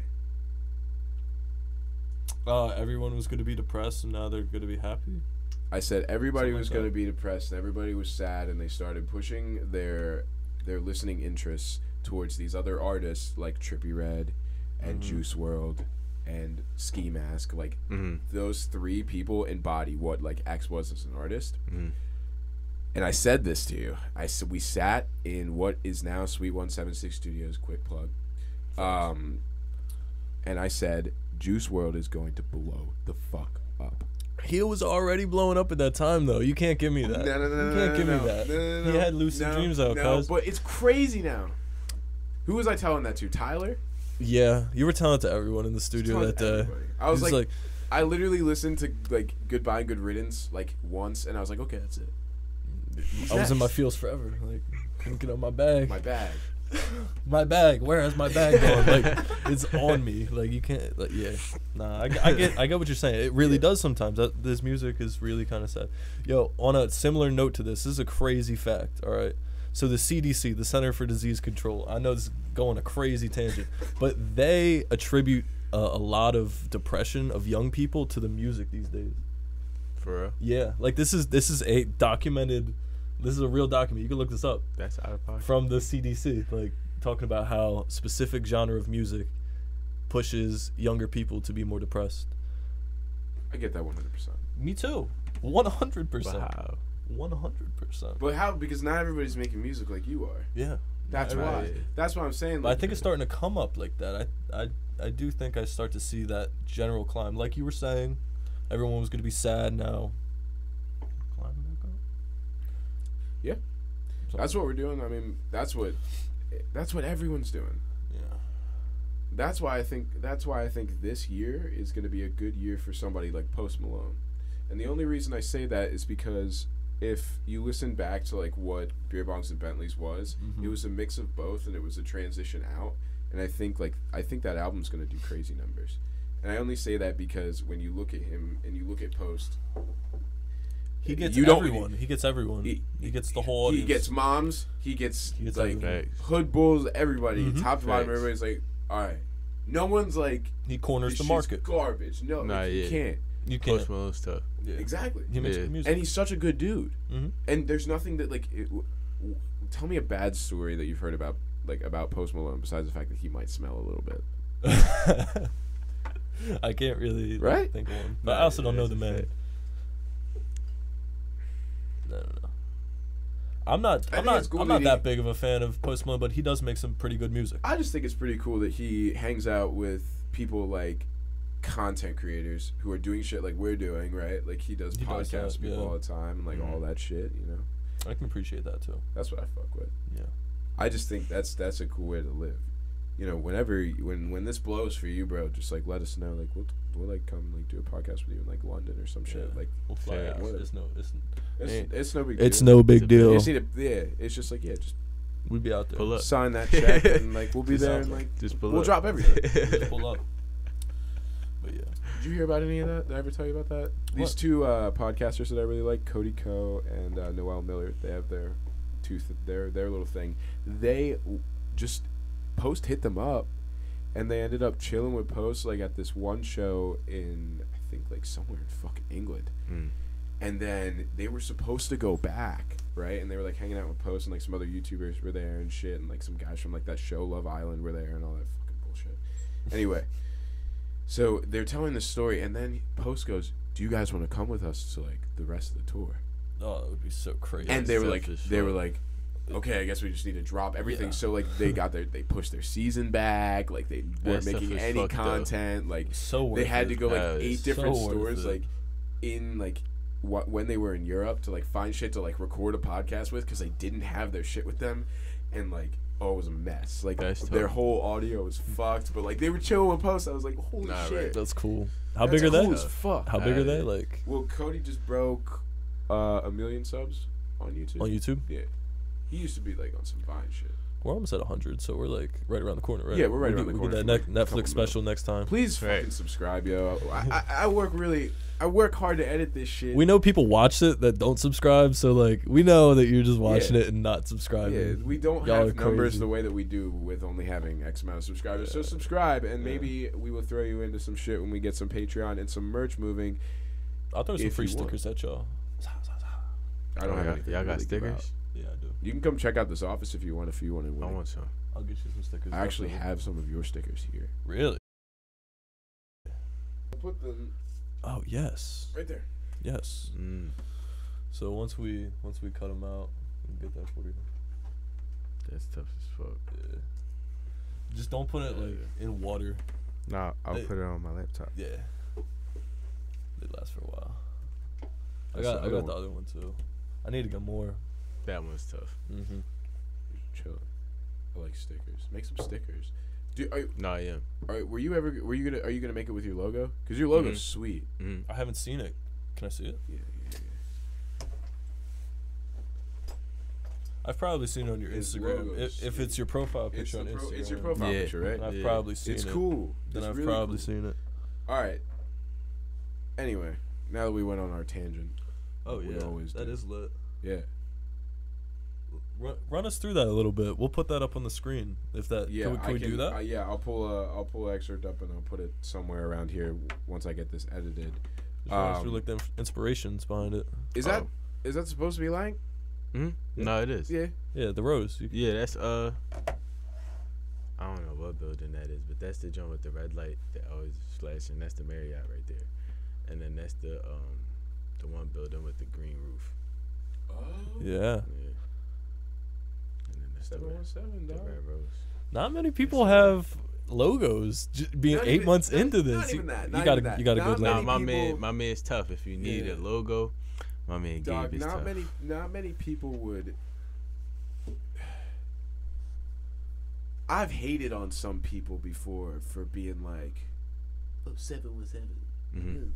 Everyone was going to be depressed, and now they're going to be happy. I said everybody was going to be depressed, and everybody was sad, and they started pushing their their listening interests towards these other artists like Trippie Redd and Juice WRLD and Ski Mask. Like those three people embody what like X was as an artist. And I said this to you. I said we sat in what is now Suite 176 Studios. Quick plug. And I said Juice WRLD is going to blow the fuck up. He was already blowing up at that time, though. You can't give me that. You can't give me that. He had lucid dreams out, cuz. But it's crazy now. Who was I telling that to? Tyler? Yeah, you were telling it to everyone in the studio that day. I was like, I literally listened to like Goodbye and Good Riddance like once, and I was like, okay, that's it. I was in my feels forever. Like, couldn't get on my bag. My bag. My bag. Where has my bag gone? Like, it's on me. Like, you can't. Like, yeah. Nah, I get what you're saying. It really does sometimes. This music is really kind of sad. Yo, on a similar note to this is a crazy fact. All right. So the CDC, the Center for Disease Control. I know this is going a crazy tangent, but they attribute a lot of depression of young people to the music these days. For real? Yeah. Like this is a documented. This is a real document. You can look this up. That's out of pocket. From the CDC, like talking about how specific genre of music pushes younger people to be more depressed. I get that 100%. Me too. 100%. Wow. 100%. But how? Because not everybody's making music like you are. Yeah. That's why. That's what I'm saying. But I think it's starting to come up like that. I do think I start to see that general climb. Like you were saying, everyone was going to be sad now. Yeah, that's what we're doing. I mean, that's what everyone's doing. Yeah. That's why I think this year is going to be a good year for somebody like Post Malone. And the only reason I say that is because if you listen back to like what Beer Bongs and Bentleys was, it was a mix of both, and it was a transition out. And I think that album's going to do crazy numbers. And I only say that because when you look at him and you look at Post. He gets everyone. He gets everyone. He gets the whole audience. He gets moms. He gets like hood bulls. Everybody, top to bottom. Everybody's like, all right. No one's like he corners the market. Garbage. No, you can't. You can't. Post Malone's tough. Yeah. Exactly. He makes good music, and he's such a good dude. And there's nothing that like. Tell me a bad story that you've heard about Post Malone besides the fact that he might smell a little bit. I can't really think of one, but I also don't know the man. No. I'm not that big of a fan of Post Malone, but he does make some pretty good music. I just think it's pretty cool that he hangs out with people like content creators who are doing shit like we're doing, right? Like he does podcasts with people all the time and like all that shit, you know. I can appreciate that too. That's what I fuck with. Yeah. I just think that's a cool way to live. You know, when this blows for you, bro, just like let us know. Like we'll like come like do a podcast with you in like London or some shit. Like we'll fly out. It's no big deal. It's no big deal. You just need to, it's just like just we'd be out there. Pull up. Sign that check and like we'll be there and like just we'll drop everything. Just pull up. But yeah. Did you hear about any of that? Did I ever tell you about that? These two podcasters that I really like, Cody Ko and Noel Miller, they have their little thing. They just Post hit them up, and they ended up chilling with Post like at this one show in I think like somewhere in fucking England. And then they were supposed to go back, right? And they were like hanging out with Post, and like some other YouTubers were there and shit, and like some guys from like that show Love Island were there and all that fucking bullshit. Anyway, so they're telling the story, and then Post goes, "Do you guys want to come with us to like the rest of the tour?" Oh, that would be so crazy. And they were like, okay, I guess we just need to drop everything. Yeah. So like they pushed their season back. Like they weren't making any content. Up. Like they had to go like 8 different stores, like in like when they were in Europe to like find shit to like record a podcast with because they didn't have their shit with them, and like it was a mess. Like their whole audio was fucked. But like they were chilling with Post. I was like, holy shit, right. That's cool. How big are they? As fuck. How big are they? Like well, Cody just broke 1 million subs on YouTube. On YouTube? Yeah. He used to be like on some Vine shit. We're almost at 100, so we're like right around the corner, right? Yeah, we're right around the corner. We'll get that Netflix special next time. Please fucking subscribe, yo. I work hard to edit this shit. We know people watch it that don't subscribe, so like we know that you're just watching it and not subscribing. Yeah, we don't have numbers the way that we do with only having X amount of subscribers. So subscribe, and maybe we will throw you into some shit when we get some Patreon and some merch moving. I'll throw some free stickers at y'all. I don't have anything. Y'all got stickers? Yeah, I do. You can come check out this office if you want. I want some. I'll get you some stickers. I actually have some of your stickers here. Really? I'll put them. Oh yes. Right there. Yes. So once we cut them out, we can get that for you. That's tough as fuck. Yeah. Just don't put it in water. Nah, I'll put it on my laptop. Yeah. They last for a while. I got the other one too. I need to get more. That one's tough. Mm-hmm. Chill. I like stickers. Make some stickers. No, I am. Are you gonna make it with your logo? Because your logo's sweet. I haven't seen it. Can I see it? Yeah. I've probably seen it on your Instagram. If it's your profile picture on Instagram. It's your profile picture, right? I've probably seen it. It's cool. Then I've really probably cool. seen it. All right. Anyway, now that we went on our tangent. Oh yeah, that is lit. Yeah. Run us through that a little bit. We'll put that up on the screen. If that, yeah, can we do that? Yeah, I'll pull an excerpt up and I'll put it somewhere around here once I get this edited. Just run us through like the inspirations behind it. Is that supposed to be Lang? Yeah. No, it is. Yeah. Yeah, the rose. Yeah, that's I don't know what building that is, but that's the joint with the red light that always flashing. That's the Marriott right there, and then that's the one building with the green roof. Oh. Yeah. And then that's 717, the red rose. Not many people have logos. Being 8 months into this, not even that. You got a good logo. Nah, my man's tough. If you need a logo, my man Gabe is tough. Not many people would. I've hated on some people before for being like, oh, 717.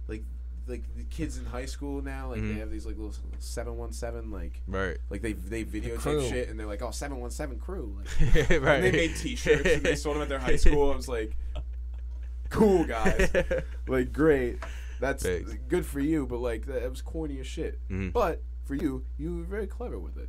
Like the kids in high school now, like they have these like little 717, like right, like they videotape shit and they're like, oh, 717 crew, like, right. And they made T-shirts and they sold them at their high school. I was like, cool guys, like great, that's good for you, but like that was corny as shit. But for you, you were very clever with it.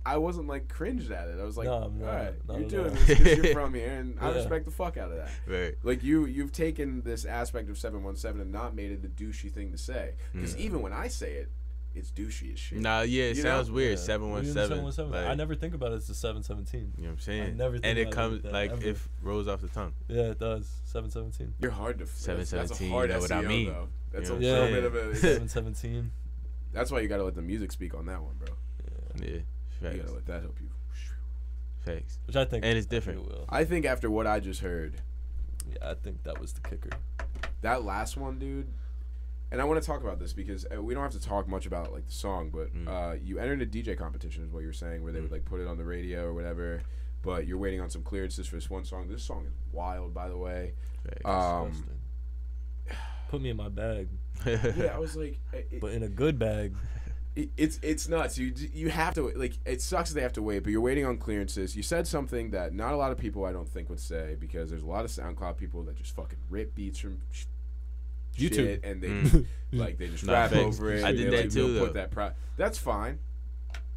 I wasn't like cringed at it. I was like, all right, you're doing this because you're from here, and I respect the fuck out of that. Right. Like you've taken this aspect of 717 and not made it the douchey thing to say. Because even when I say it, it's douchey as shit. Nah, yeah, it sounds weird. 717. Like, I never think about it as the 717. You know what I'm saying? I never think and it about comes it like ever. it rolls off the tongue. Yeah, it does. 717. You're hard to. 717. That's a hard you know SEO, what I mean? Though. That's you a know little bit of a 717. That's why you gotta let the music speak on that one, bro. Yeah. Facts. You gotta let that help you. Facts. Which I think, and it's different. I think after what I just heard, yeah, I think that was the kicker. That last one, dude. And I want to talk about this because we don't have to talk much about like the song, but you entered a DJ competition, is what you were saying, where they would like put it on the radio or whatever. But you're waiting on some clearances for this one song. This song is wild, by the way. Put me in my bag. Yeah, I was like, but in a good bag. It's nuts. You have to, like, it sucks that they have to wait, but you're waiting on clearances. You said something that not a lot of people I don't think would say, because there's a lot of SoundCloud people that just fucking rip beats from YouTube shit, and they they just rap over it. I did that too. Put that that's fine,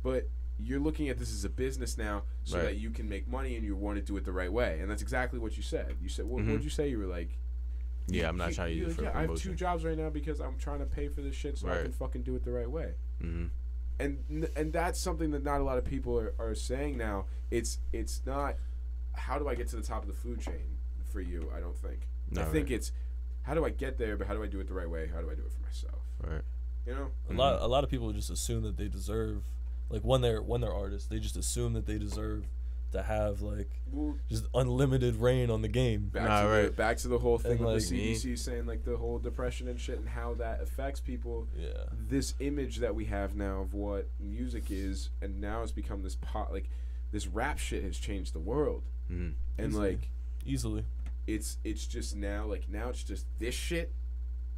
but you're looking at this as a business now, so that you can make money, and you want to do it the right way, and that's exactly what you said. You said, what did you say? You were like, yeah, I'm not trying to use it for promotion. I have 2 jobs right now because I'm trying to pay for this shit, so I can fucking do it the right way. And that's something that not a lot of people are saying now. It's not how do I get to the top of the food chain for you. I don't think. I think it's how do I get there, but how do I do it the right way? How do I do it for myself? Right. You know, a lot of people just assume that they deserve, like when they're artists, they just assume that they deserve to have like just unlimited reign on the game. Back to the whole thing and with like, the CDC saying like the whole depression and shit and how that affects people. Yeah. This image that we have now of what music is, and now it's become this this rap shit has changed the world. And easily, it's just now it's just this shit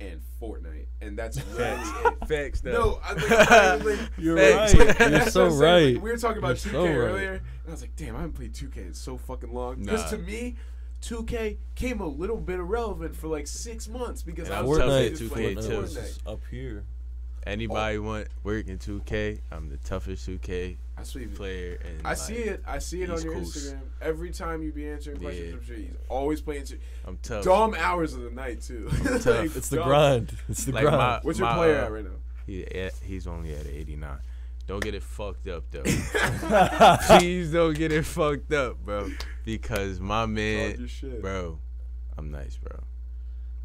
and Fortnite, and that's really it. Facts, though. No, I'm like, you're right. You're so right. Like, we were talking about 2K earlier, and I was like, damn, I haven't played 2K in so fucking long. Because to me, 2K came a little bit irrelevant for like 6 months because I was Fortnite up here. Anybody want work in 2K? I'm the toughest 2K player. And I see it on your Instagram. Every time you be answering questions, I'm sure he's always playing. I'm tough. Dumb hours of the night too. It's the grind. It's the grind. What's your player at right now? He's only at an 89. Don't get it fucked up though. Please don't get it fucked up, bro. Because my man, bro, I'm nice, bro.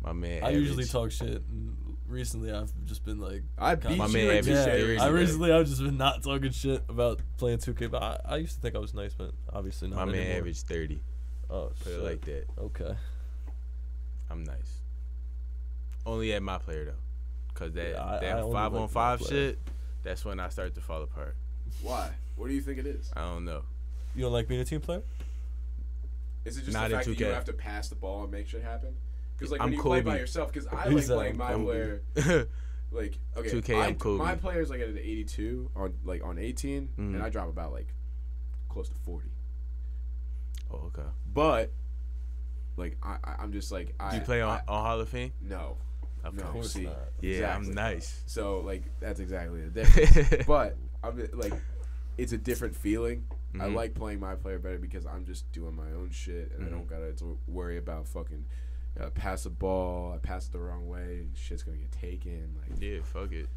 My man. I usually talk shit. And recently, I've just been like, I beat my you man at average. I've just been not talking shit about playing 2K. But I used to think I was nice, but obviously not. My man anymore. averaged 30. Oh, put it like that. Okay. I'm nice. Only at my player though, cause that 5-on-5 shit. That's when I start to fall apart. Why? What do you think it is? I don't know. You don't like being a team player? Is it just the fact that you don't have to pass the ball and make shit happen? Because like when you Kobe. play by yourself, because I like playing my player. Like okay, 2K, I'm Kobe. My player's like at an 82 on 18, and I drop about like close to 40. Oh, okay. But like I'm just like Do you play on Hall of Fame? No. Of course not. Yeah, exactly. I'm nice. So like that's exactly the difference. But I'm like, it's a different feeling. I like playing my player better because I'm just doing my own shit and I don't gotta worry about fucking pass the ball. I pass it the wrong way, shit's gonna get taken. Like yeah, fuck it.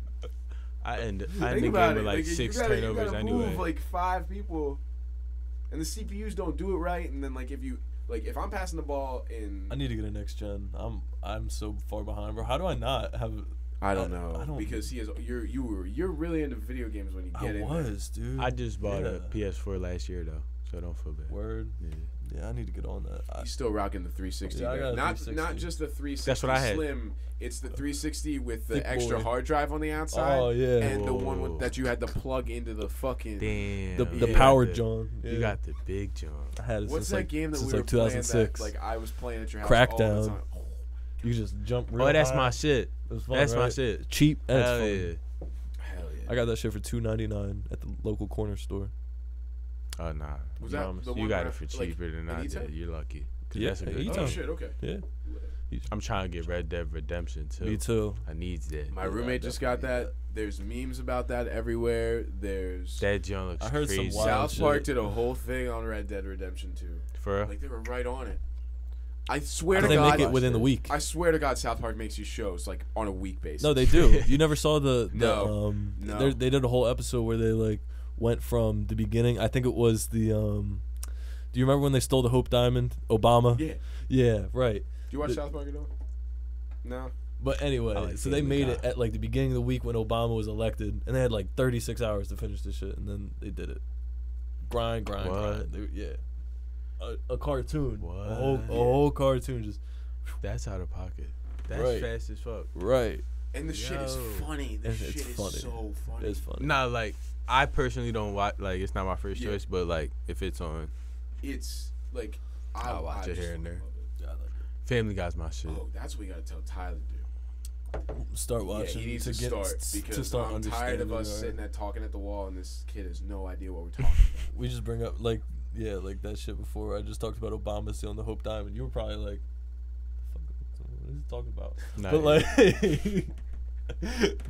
I end the think game about with it. like 6 turnovers you gotta anyway. Move like 5 people, and the CPUs don't do it right. And then like if I'm passing the ball in, I need to get a next gen. I'm so far behind, bro. How do I not have? I don't know because you're really into video games when you get in. I was, dude. I just bought a PS4 last year though, so I don't feel bad. Word. Yeah, I need to get on that. He's still rocking the 360. Yeah, I got a 360. Not just the 360 That's what I had. Slim. It's the 360 with the Thick extra boy. hard drive on the outside. Oh yeah. And the one that you had to plug into the fucking. Damn. The powered John. Yeah. You got the big John. I had it What's since that like, game that since we were like 2006. playing? That, like I was playing at your house Crackdown. all the time. You just jump real Oh, that's high. my shit. It was fun, That's my right? shit. Cheap and it's Hell fun. yeah. Hell yeah. I got that shit for $2.99 at the local corner store. Oh nah. Was that the you one got where it for like, cheaper than I did. You're lucky. Yeah, That's a good anytime. Oh game. shit. Okay. Yeah. I'm trying to get Red Dead Redemption too. Me too. I need that. My roommate just got that. There's memes about that everywhere. There's That John looks I heard some crazy. wild South Park shit. did a whole thing on Red Dead Redemption 2. For real? Like they were right on it. I swear to They God, make it within the week. I swear to God, South Park makes you shows like on a week basis. No, they do. You never saw the No. They did a whole episode where they like went from the beginning. I think it was the do you remember when they stole the Hope Diamond? Obama? Yeah. Yeah, right. Do you watch South Park at all? No. But anyway, like so they Family made Guy. it at like the beginning of the week when Obama was elected, and they had like 36 hours to finish this shit, and then they did it. Grind. What? Yeah. A cartoon. What? A whole cartoon just. That's out of pocket. That's Right. fast as fuck. Right. And the shit is Yo. funny. The It's shit is funny. so funny. It's funny. Nah, like I personally don't watch. Like it's not my first Yeah. choice, but like if it's on, It's like I'll watch it just here and there. love it. Yeah, I like Family Guy's my shit. Oh, that's what we gotta tell Tyler to do. it. Start watching. Yeah, he needs to get start to because start I'm tired of understanding, us right? sitting there talking at the wall and this kid has no idea what we're talking about. We just bring up like like that shit before. I just talked about Obama stealing the Hope Diamond. You were probably like, what is he talking about? Nah, But yeah. like,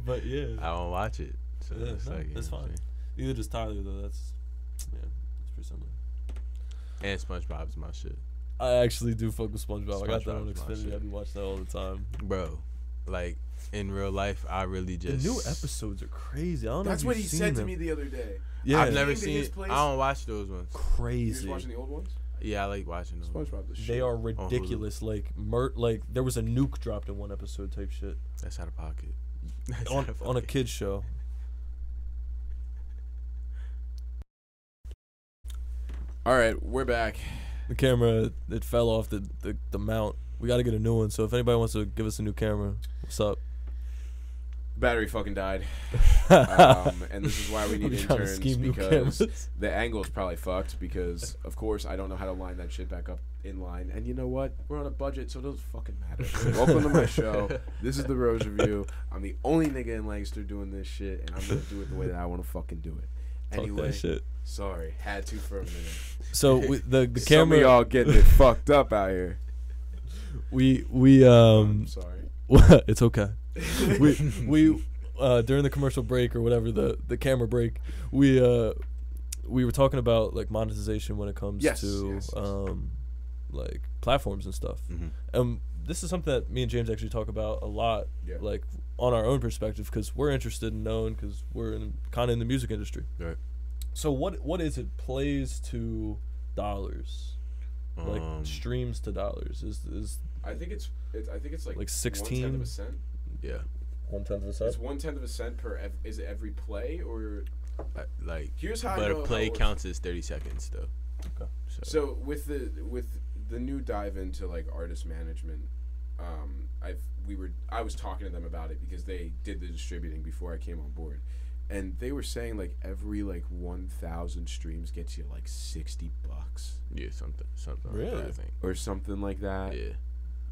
but yeah, I don't watch it. So Yeah, it's no, like, you it's know what I'm fine. saying? Neither does Tyler though. That's pretty similar. And SpongeBob's my shit, I actually do fuck with SpongeBob. I got that on SpongeBob's my Xfinity. shit. I be watching that all the time. bro. Like in real life, I really just The new episodes are crazy. I don't know. That's if what you've he seen said to them. me the other day. Yeah, I've never Came to seen. his place. I don't watch those ones. You was crazy. watching the old ones? Yeah, I like watching those. SpongeBob the shit. They are Hulu. ridiculous. Like there was a nuke dropped in one episode type shit That's out of pocket. That's on out of a pocket. kids show. All right, we're back. The camera it fell off the mount. We got to get a new one. So if anybody wants to give us a new camera, what's up? Battery fucking died. And this is why we need I'm trying to interns scheme new because cameras. the angle's probably fucked because of course I don't know how to line that shit back up in line. And you know what? We're on a budget, so it doesn't fucking matter. So welcome to my show. This is the Rose Review. I'm the only nigga in Lancaster doing this shit, and I'm gonna do it the way that I want to fucking do it. Talk Anyway, that shit. sorry, had to for a minute. So the Some camera. of y'all getting it fucked up out here. We I'm sorry. it's okay. we during the commercial break or whatever the camera break, we were talking about like monetization when it comes Yes, to yes. like platforms and stuff. Mhm. This is something that me and James actually talk about a lot, Yeah. like on our own perspective, because we're interested in knowing, because we're kind of in the music industry. Right. So what is it? Plays to dollars, like streams to dollars. Is I think it's like 16. 1/10 of a cent. Yeah. 1/10 of a cent. It's 1/10 of a cent per. Is it every play or? Like. Here's how. But I know a play how counts as 30 seconds though. Okay. So with the new dive into like artist management, I was talking to them about it because they did the distributing before I came on board, and they were saying like every like 1,000 streams gets you like $60. Yeah, something really? like that, I think. Or something like that. Yeah.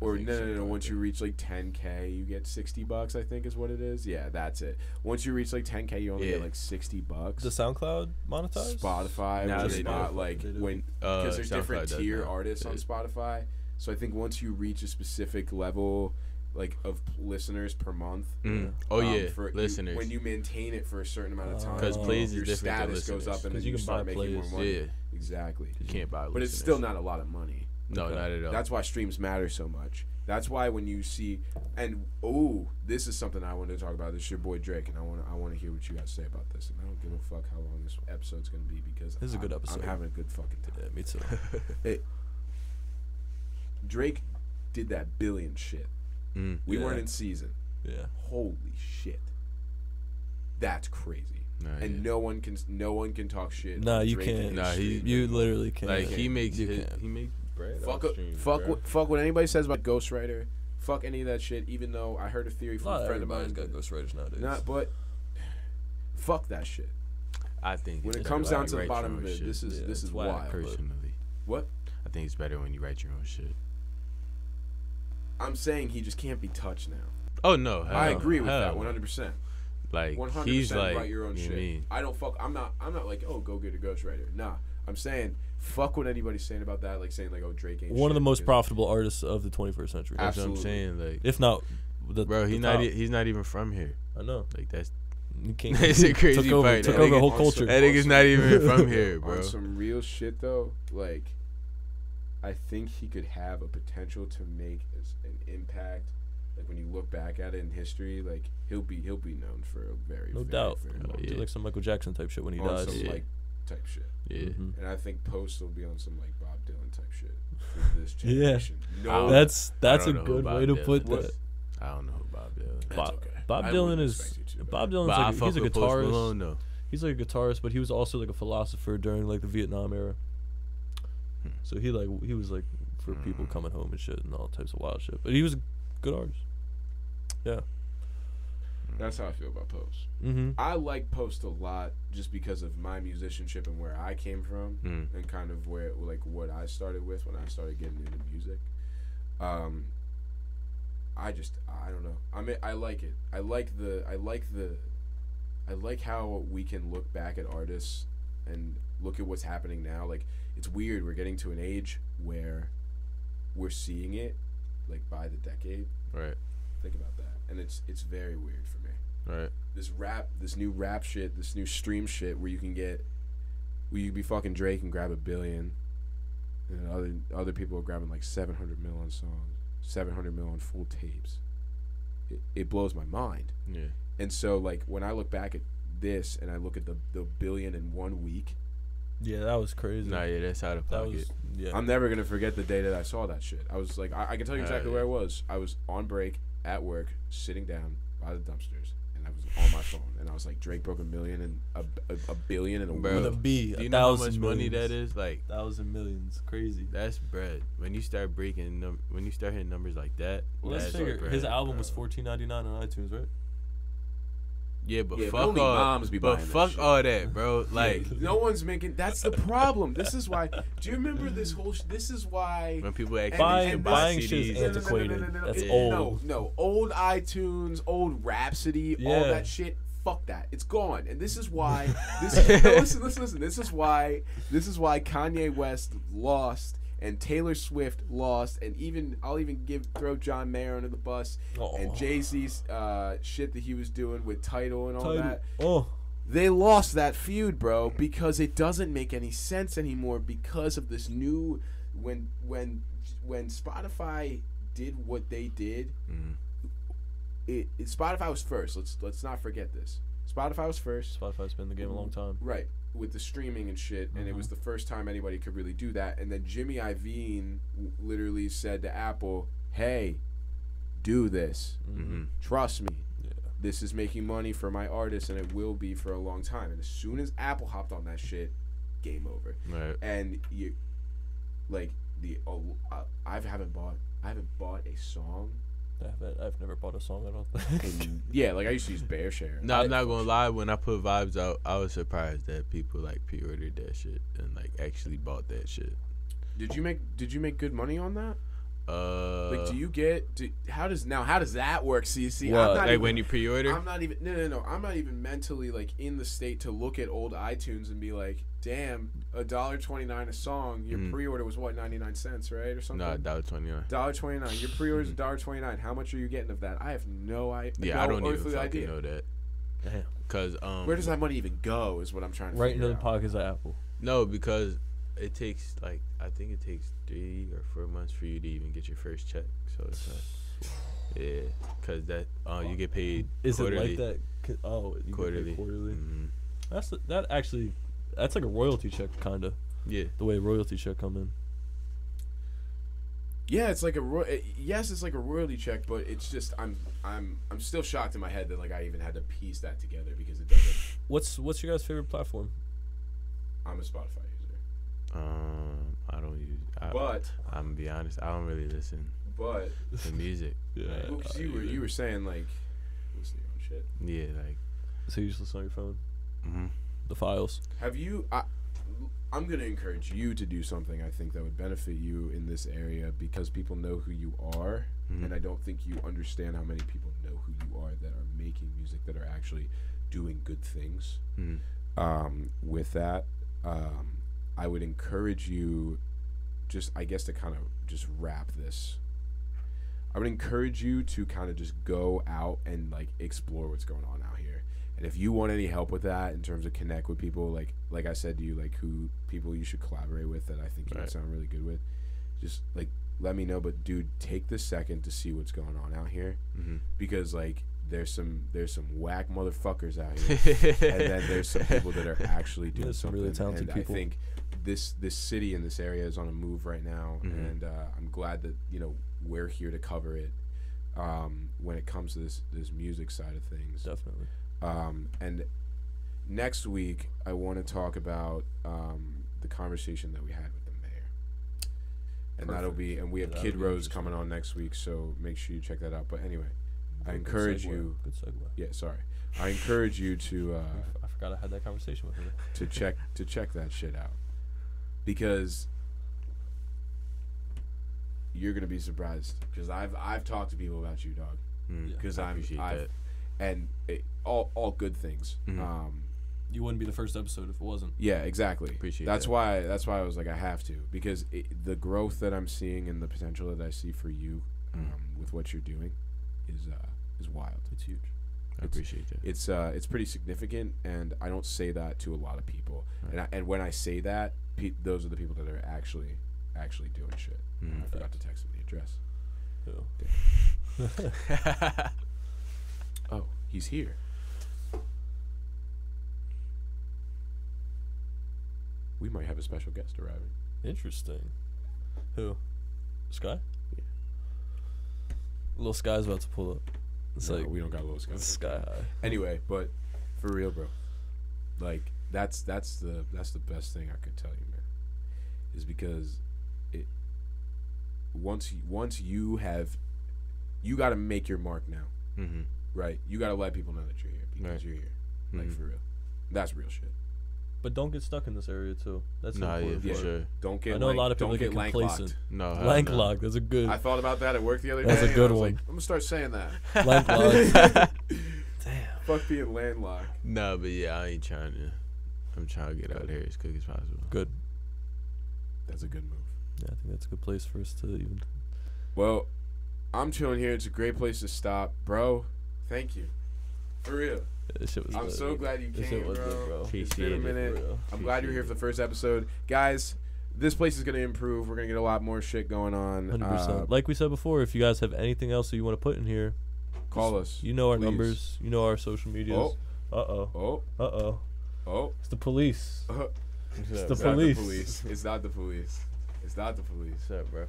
Or no. Once you reach like 10K, you get $60. I think is what it is. Yeah, that's it. Once you reach like 10K, you only get like $60. Does SoundCloud monetize? Spotify, No, which they is not do. like They do. when because there's different SoundCloud tier does now. artists on Spotify. So I think once you reach a specific level, like of listeners per month. Oh yeah, for listeners. when you maintain it for a certain amount of time, because plays your is different than status goes listeners. up and then you you can start buy making more plays. money. Yeah. Exactly. You can't buy But it's listeners. still not a lot of money. No, not at all. That's why streams matter so much. That's why when you see, and this is something I wanted to talk about. This is your boy Drake, and I want to hear what you guys say about this. And I don't give a fuck how long this episode's gonna be because This is a good episode. I'm having a good fucking time. Yeah, me too. Drake did that billion shit. We weren't in season. Yeah. Holy shit. That's crazy. And no one can talk shit. Nah, you Drake can't. and his Nah, stream. You literally can't. Like he makes You can't. bread. Fuck what anybody says about Ghostwriter. Fuck any of that shit. Even though I heard a theory from Not a friend of everybody's mine. got ghostwriters nowadays. But fuck that shit. I think When it's it comes better down when to you the write bottom your of own it, shit. this is it's wild. whack. Personally, What? I think it's better when you write your own shit. I'm saying he just can't be touched now. Oh no, I agree with that no. 100%. Like 100% he's like, write your own you shit. mean? I don't fuck. I'm not like, oh, go get a ghostwriter. Nah, I'm saying fuck what anybody's saying about that. Like saying like, oh, Drake ain't One of shit the most because- profitable artists of the 21st century. That's what I'm Absolutely. saying. Like, If not, bro, he's he's not even from here. I know. Like that's You can't. That's a crazy took over, part. Took That over the nigga- whole on culture. that nigga's not even from here, bro. On some real shit though, like I think he could have a potential to make an impact. Like when you look back at it in history, like he'll be known for a very No very, doubt. very Oh, long Do yeah. like some Michael Jackson type shit when he on dies. some Yeah. like type shit. Yeah, Mhm. And I think Post will be on some like Bob Dylan type shit for this generation. I That's I a don't know who good Bob way to Dylan put is. that. I don't know who Bob Dylan. Is. Bob, okay. Bob I Dylan wouldn't is expect you to, Bob but- Dylan's But I like fuck he's a with Post guitarist. Malone, though. He's like a guitarist, but he was also like a philosopher during like the Vietnam era. So he was like for people coming home and shit and all types of wild shit. But he was a good artist. Yeah. That's how I feel about Post. Mm-hmm. I like Post a lot just because of my musicianship and where I came from and kind of where like what I started with when I started getting into music. I don't know. I like it. I like how we can look back at artists and look at what's happening now. Like it's weird. We're getting to an age where we're seeing it like by the decade. Right. Think about that. And it's very weird for me. Right. This new rap shit, this new stream shit where you can be fucking Drake and grab 1 billion, and other people are grabbing like 700 mil on songs, 700 mil on full tapes. It blows my mind. Yeah. And so like when I look back at this and I look at the billion in 1 week, Yeah, that was crazy. Nah, yeah, that's out of that pocket. was yeah. I'm never gonna forget the day that I saw that shit. I was like, I can tell you exactly where I was. I was on break at work, sitting down by the dumpsters, and I was on my phone, and I was like, Drake broke 1 million and a billion in a Bro, with a week. B. Do you know how 1,000 much money millions. that is? Like 1,000 millions. Crazy. that's bread. When you start breaking, when you start hitting numbers like that, Well, let's that's figure. bread, His album bro. was $14.99 on iTunes, right? Yeah, but Yeah, but fuck only all. moms be But buying that fuck shit. all that, bro. Like No one's making. That's the problem. This is why. Do you remember this whole? This is why. when people actually Buying- buy buying CDs, shit's and antiquated. stuff. That's Yeah. old. No, old iTunes, old Rhapsody, all Yeah. that shit. Fuck that. It's gone. And this is why. Listen. This is why Kanye West lost and Taylor Swift lost, and I'll even throw John Mayer under the bus and Jay-Z's shit that he was doing with Tidal and all that. Oh. They lost that feud, bro, because it doesn't make any sense anymore because of this new when Spotify did what they did. Spotify was first. Let's not forget this. Spotify was first. Spotify's been in the game a long time. Right. With the streaming and shit, and it was the first time anybody could really do that. And then Jimmy Iovine literally said to Apple, "Hey, do this. Trust me. Yeah. This is making money for my artists, and it will be for a long time." And as soon as Apple hopped on that shit, game over. Right. And you, like I haven't bought a song. I've never bought a song, I don't think. Yeah, like I used to use BearShare. No, I'm not gonna lie. When I put Vibes out, I was surprised that people like pre-ordered that shit and like actually bought that shit. Did you make good money on that? Like, how does that work? See, well, like when you pre-order, I'm not even no. I'm not even mentally like in the state to look at old iTunes and be like, damn, $1.29 a song. Your pre-order was what, 99 cents, right, or something? No, $1.29. $1.29. Your pre-order is $1.29. How much are you getting of that? I have no idea. Yeah, I don't even fucking know that. Damn. Cause where does that money even go? Is what I'm trying to right figure into out. the pockets of Apple. No, because it takes like I think it takes 3 or 4 months for you to even get your first check. So it's like, yeah, cause that you get paid. Is quarterly. it like that? Oh, you quarterly. Get paid quarterly. That's like a royalty check, kinda. Yeah. The way royalty check come in. Yeah, it's like it's like a royalty check, but it's just I'm still shocked in my head that like I even had to piece that together because it doesn't. What's your guys' favorite platform? I'm a Spotify user. I don't use. But I'm gonna be honest, I don't really listen. But to music. Yeah. Well, cause you were saying like listen to your own shit. Yeah, like. So you just listen on your phone. Mm-hmm. The files. Have you? I'm gonna encourage you to do something I think that would benefit you in this area because people know who you are, and I don't think you understand how many people know who you are that are making music that are actually doing good things. With that, I would encourage you, just I guess to kind of just wrap this. I would encourage you to kind of just go out and like explore what's going on out here. And if you want any help with that in terms of connect with people, like I said to you, like who people you should collaborate with that I think you would sound really good with, just like let me know. But dude, take the second to see what's going on out here, because like there's some whack motherfuckers out here, and then there's some people that are actually doing something. Really talented people. I think this city and this area is on a move right now, and I'm glad that we're here to cover it when it comes to this music side of things. Definitely. And next week I want to talk about the conversation that we had with the mayor, and that'll be, and we have Kid Rose coming on next week, so make sure you check that out. But anyway, I encourage you. Good segue. Yeah, sorry. I encourage you to. I forgot I had that conversation with her. To check that shit out, because you're gonna be surprised. Because I've talked to people about you, dog. Because all good things. You wouldn't be the first episode if it wasn't. Yeah, exactly. Appreciate that's why I was like, I have to, because the growth that I'm seeing and the potential that I see for you with what you're doing is wild. It's huge. I appreciate that. It's pretty significant, and I don't say that to a lot of people. Right. And when I say that, those are the people that are actually doing shit. I forgot to text them the address. Oh, he's here. We might have a special guest arriving. Interesting. Who? Sky? Yeah. Little Sky's about to pull up. It's like we don't got Little Sky. Sky high. Anyway, but for real, bro. Like that's the best thing I could tell you, man. Is because once you got to make your mark now. Right? You got to let people know that you're here because you're here. Like for real. That's real shit. But don't get stuck in this area too. That's important. Yeah, for sure. Don't get. I know a lot of people get complacent. No, lank locked. That's a good. I thought about that at work the other day. That's a good one. Like, I'm gonna start saying that. Lank locked. Damn. Fuck being landlocked. No, but yeah, I ain't trying to. I'm trying to get out of here as quick as possible. Good. That's a good move. Yeah, I think that's a good place for us to even. Well, I'm chilling here. It's a great place to stop, bro. Thank you. For real. This shit was I'm so glad you came, bro. Good, It's been a minute. I'm glad you're here for the first episode. Guys, this place is going to improve. We're going to get a lot more shit going on. 100%. Like we said before, if you guys have anything else that you want to put in here, Call us. You know our numbers. You know our social medias. It's the police. It's the police. It's not the police. It's not the police. What's up, bro?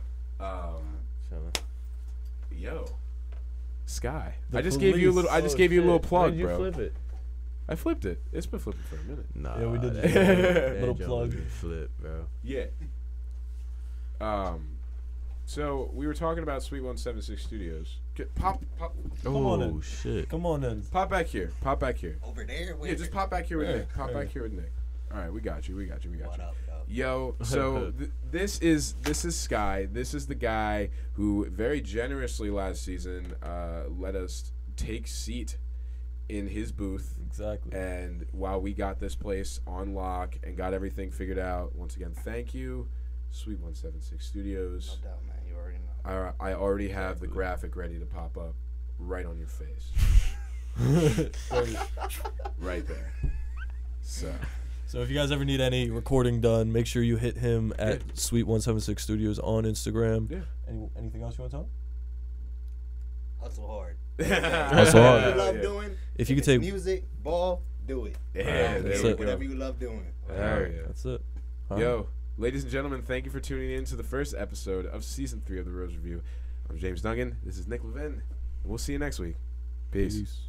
Yo, Sky. I just gave you a little. I just gave you a little plug, bro. Flip it? I flipped it. It's been flipping for a minute. Nah, yeah, we did that little plug. Flip, bro. Yeah. So we were talking about Seven17e Studios. Pop. Come on in. Shit. Come on in. Pop back here. Over there? Yeah, just pop back here with Nick. Pop back here with Nick. All right, we got you. What up? Yo, so this is Sky. This is the guy who very generously last season let us take seat in his booth. Exactly. And while we got this place on lock and got everything figured out, once again, thank you, Seven17e Studios. No doubt, man. You already know. I already have the graphic ready to pop up right on your face. Right there. So if you guys ever need any recording done, make sure you hit him at Seven17e Studios on Instagram. Yeah. Anything else you want to tell? Hustle hard. Hustle hard. Whatever you love doing. If you could take music, ball, do it. Yeah, whatever you love doing. That's it. Yo, ladies and gentlemen, thank you for tuning in to the first episode of Season 3 of The Rose Review. I'm James Dungan. This is Nick Levin. And we'll see you next week. Peace.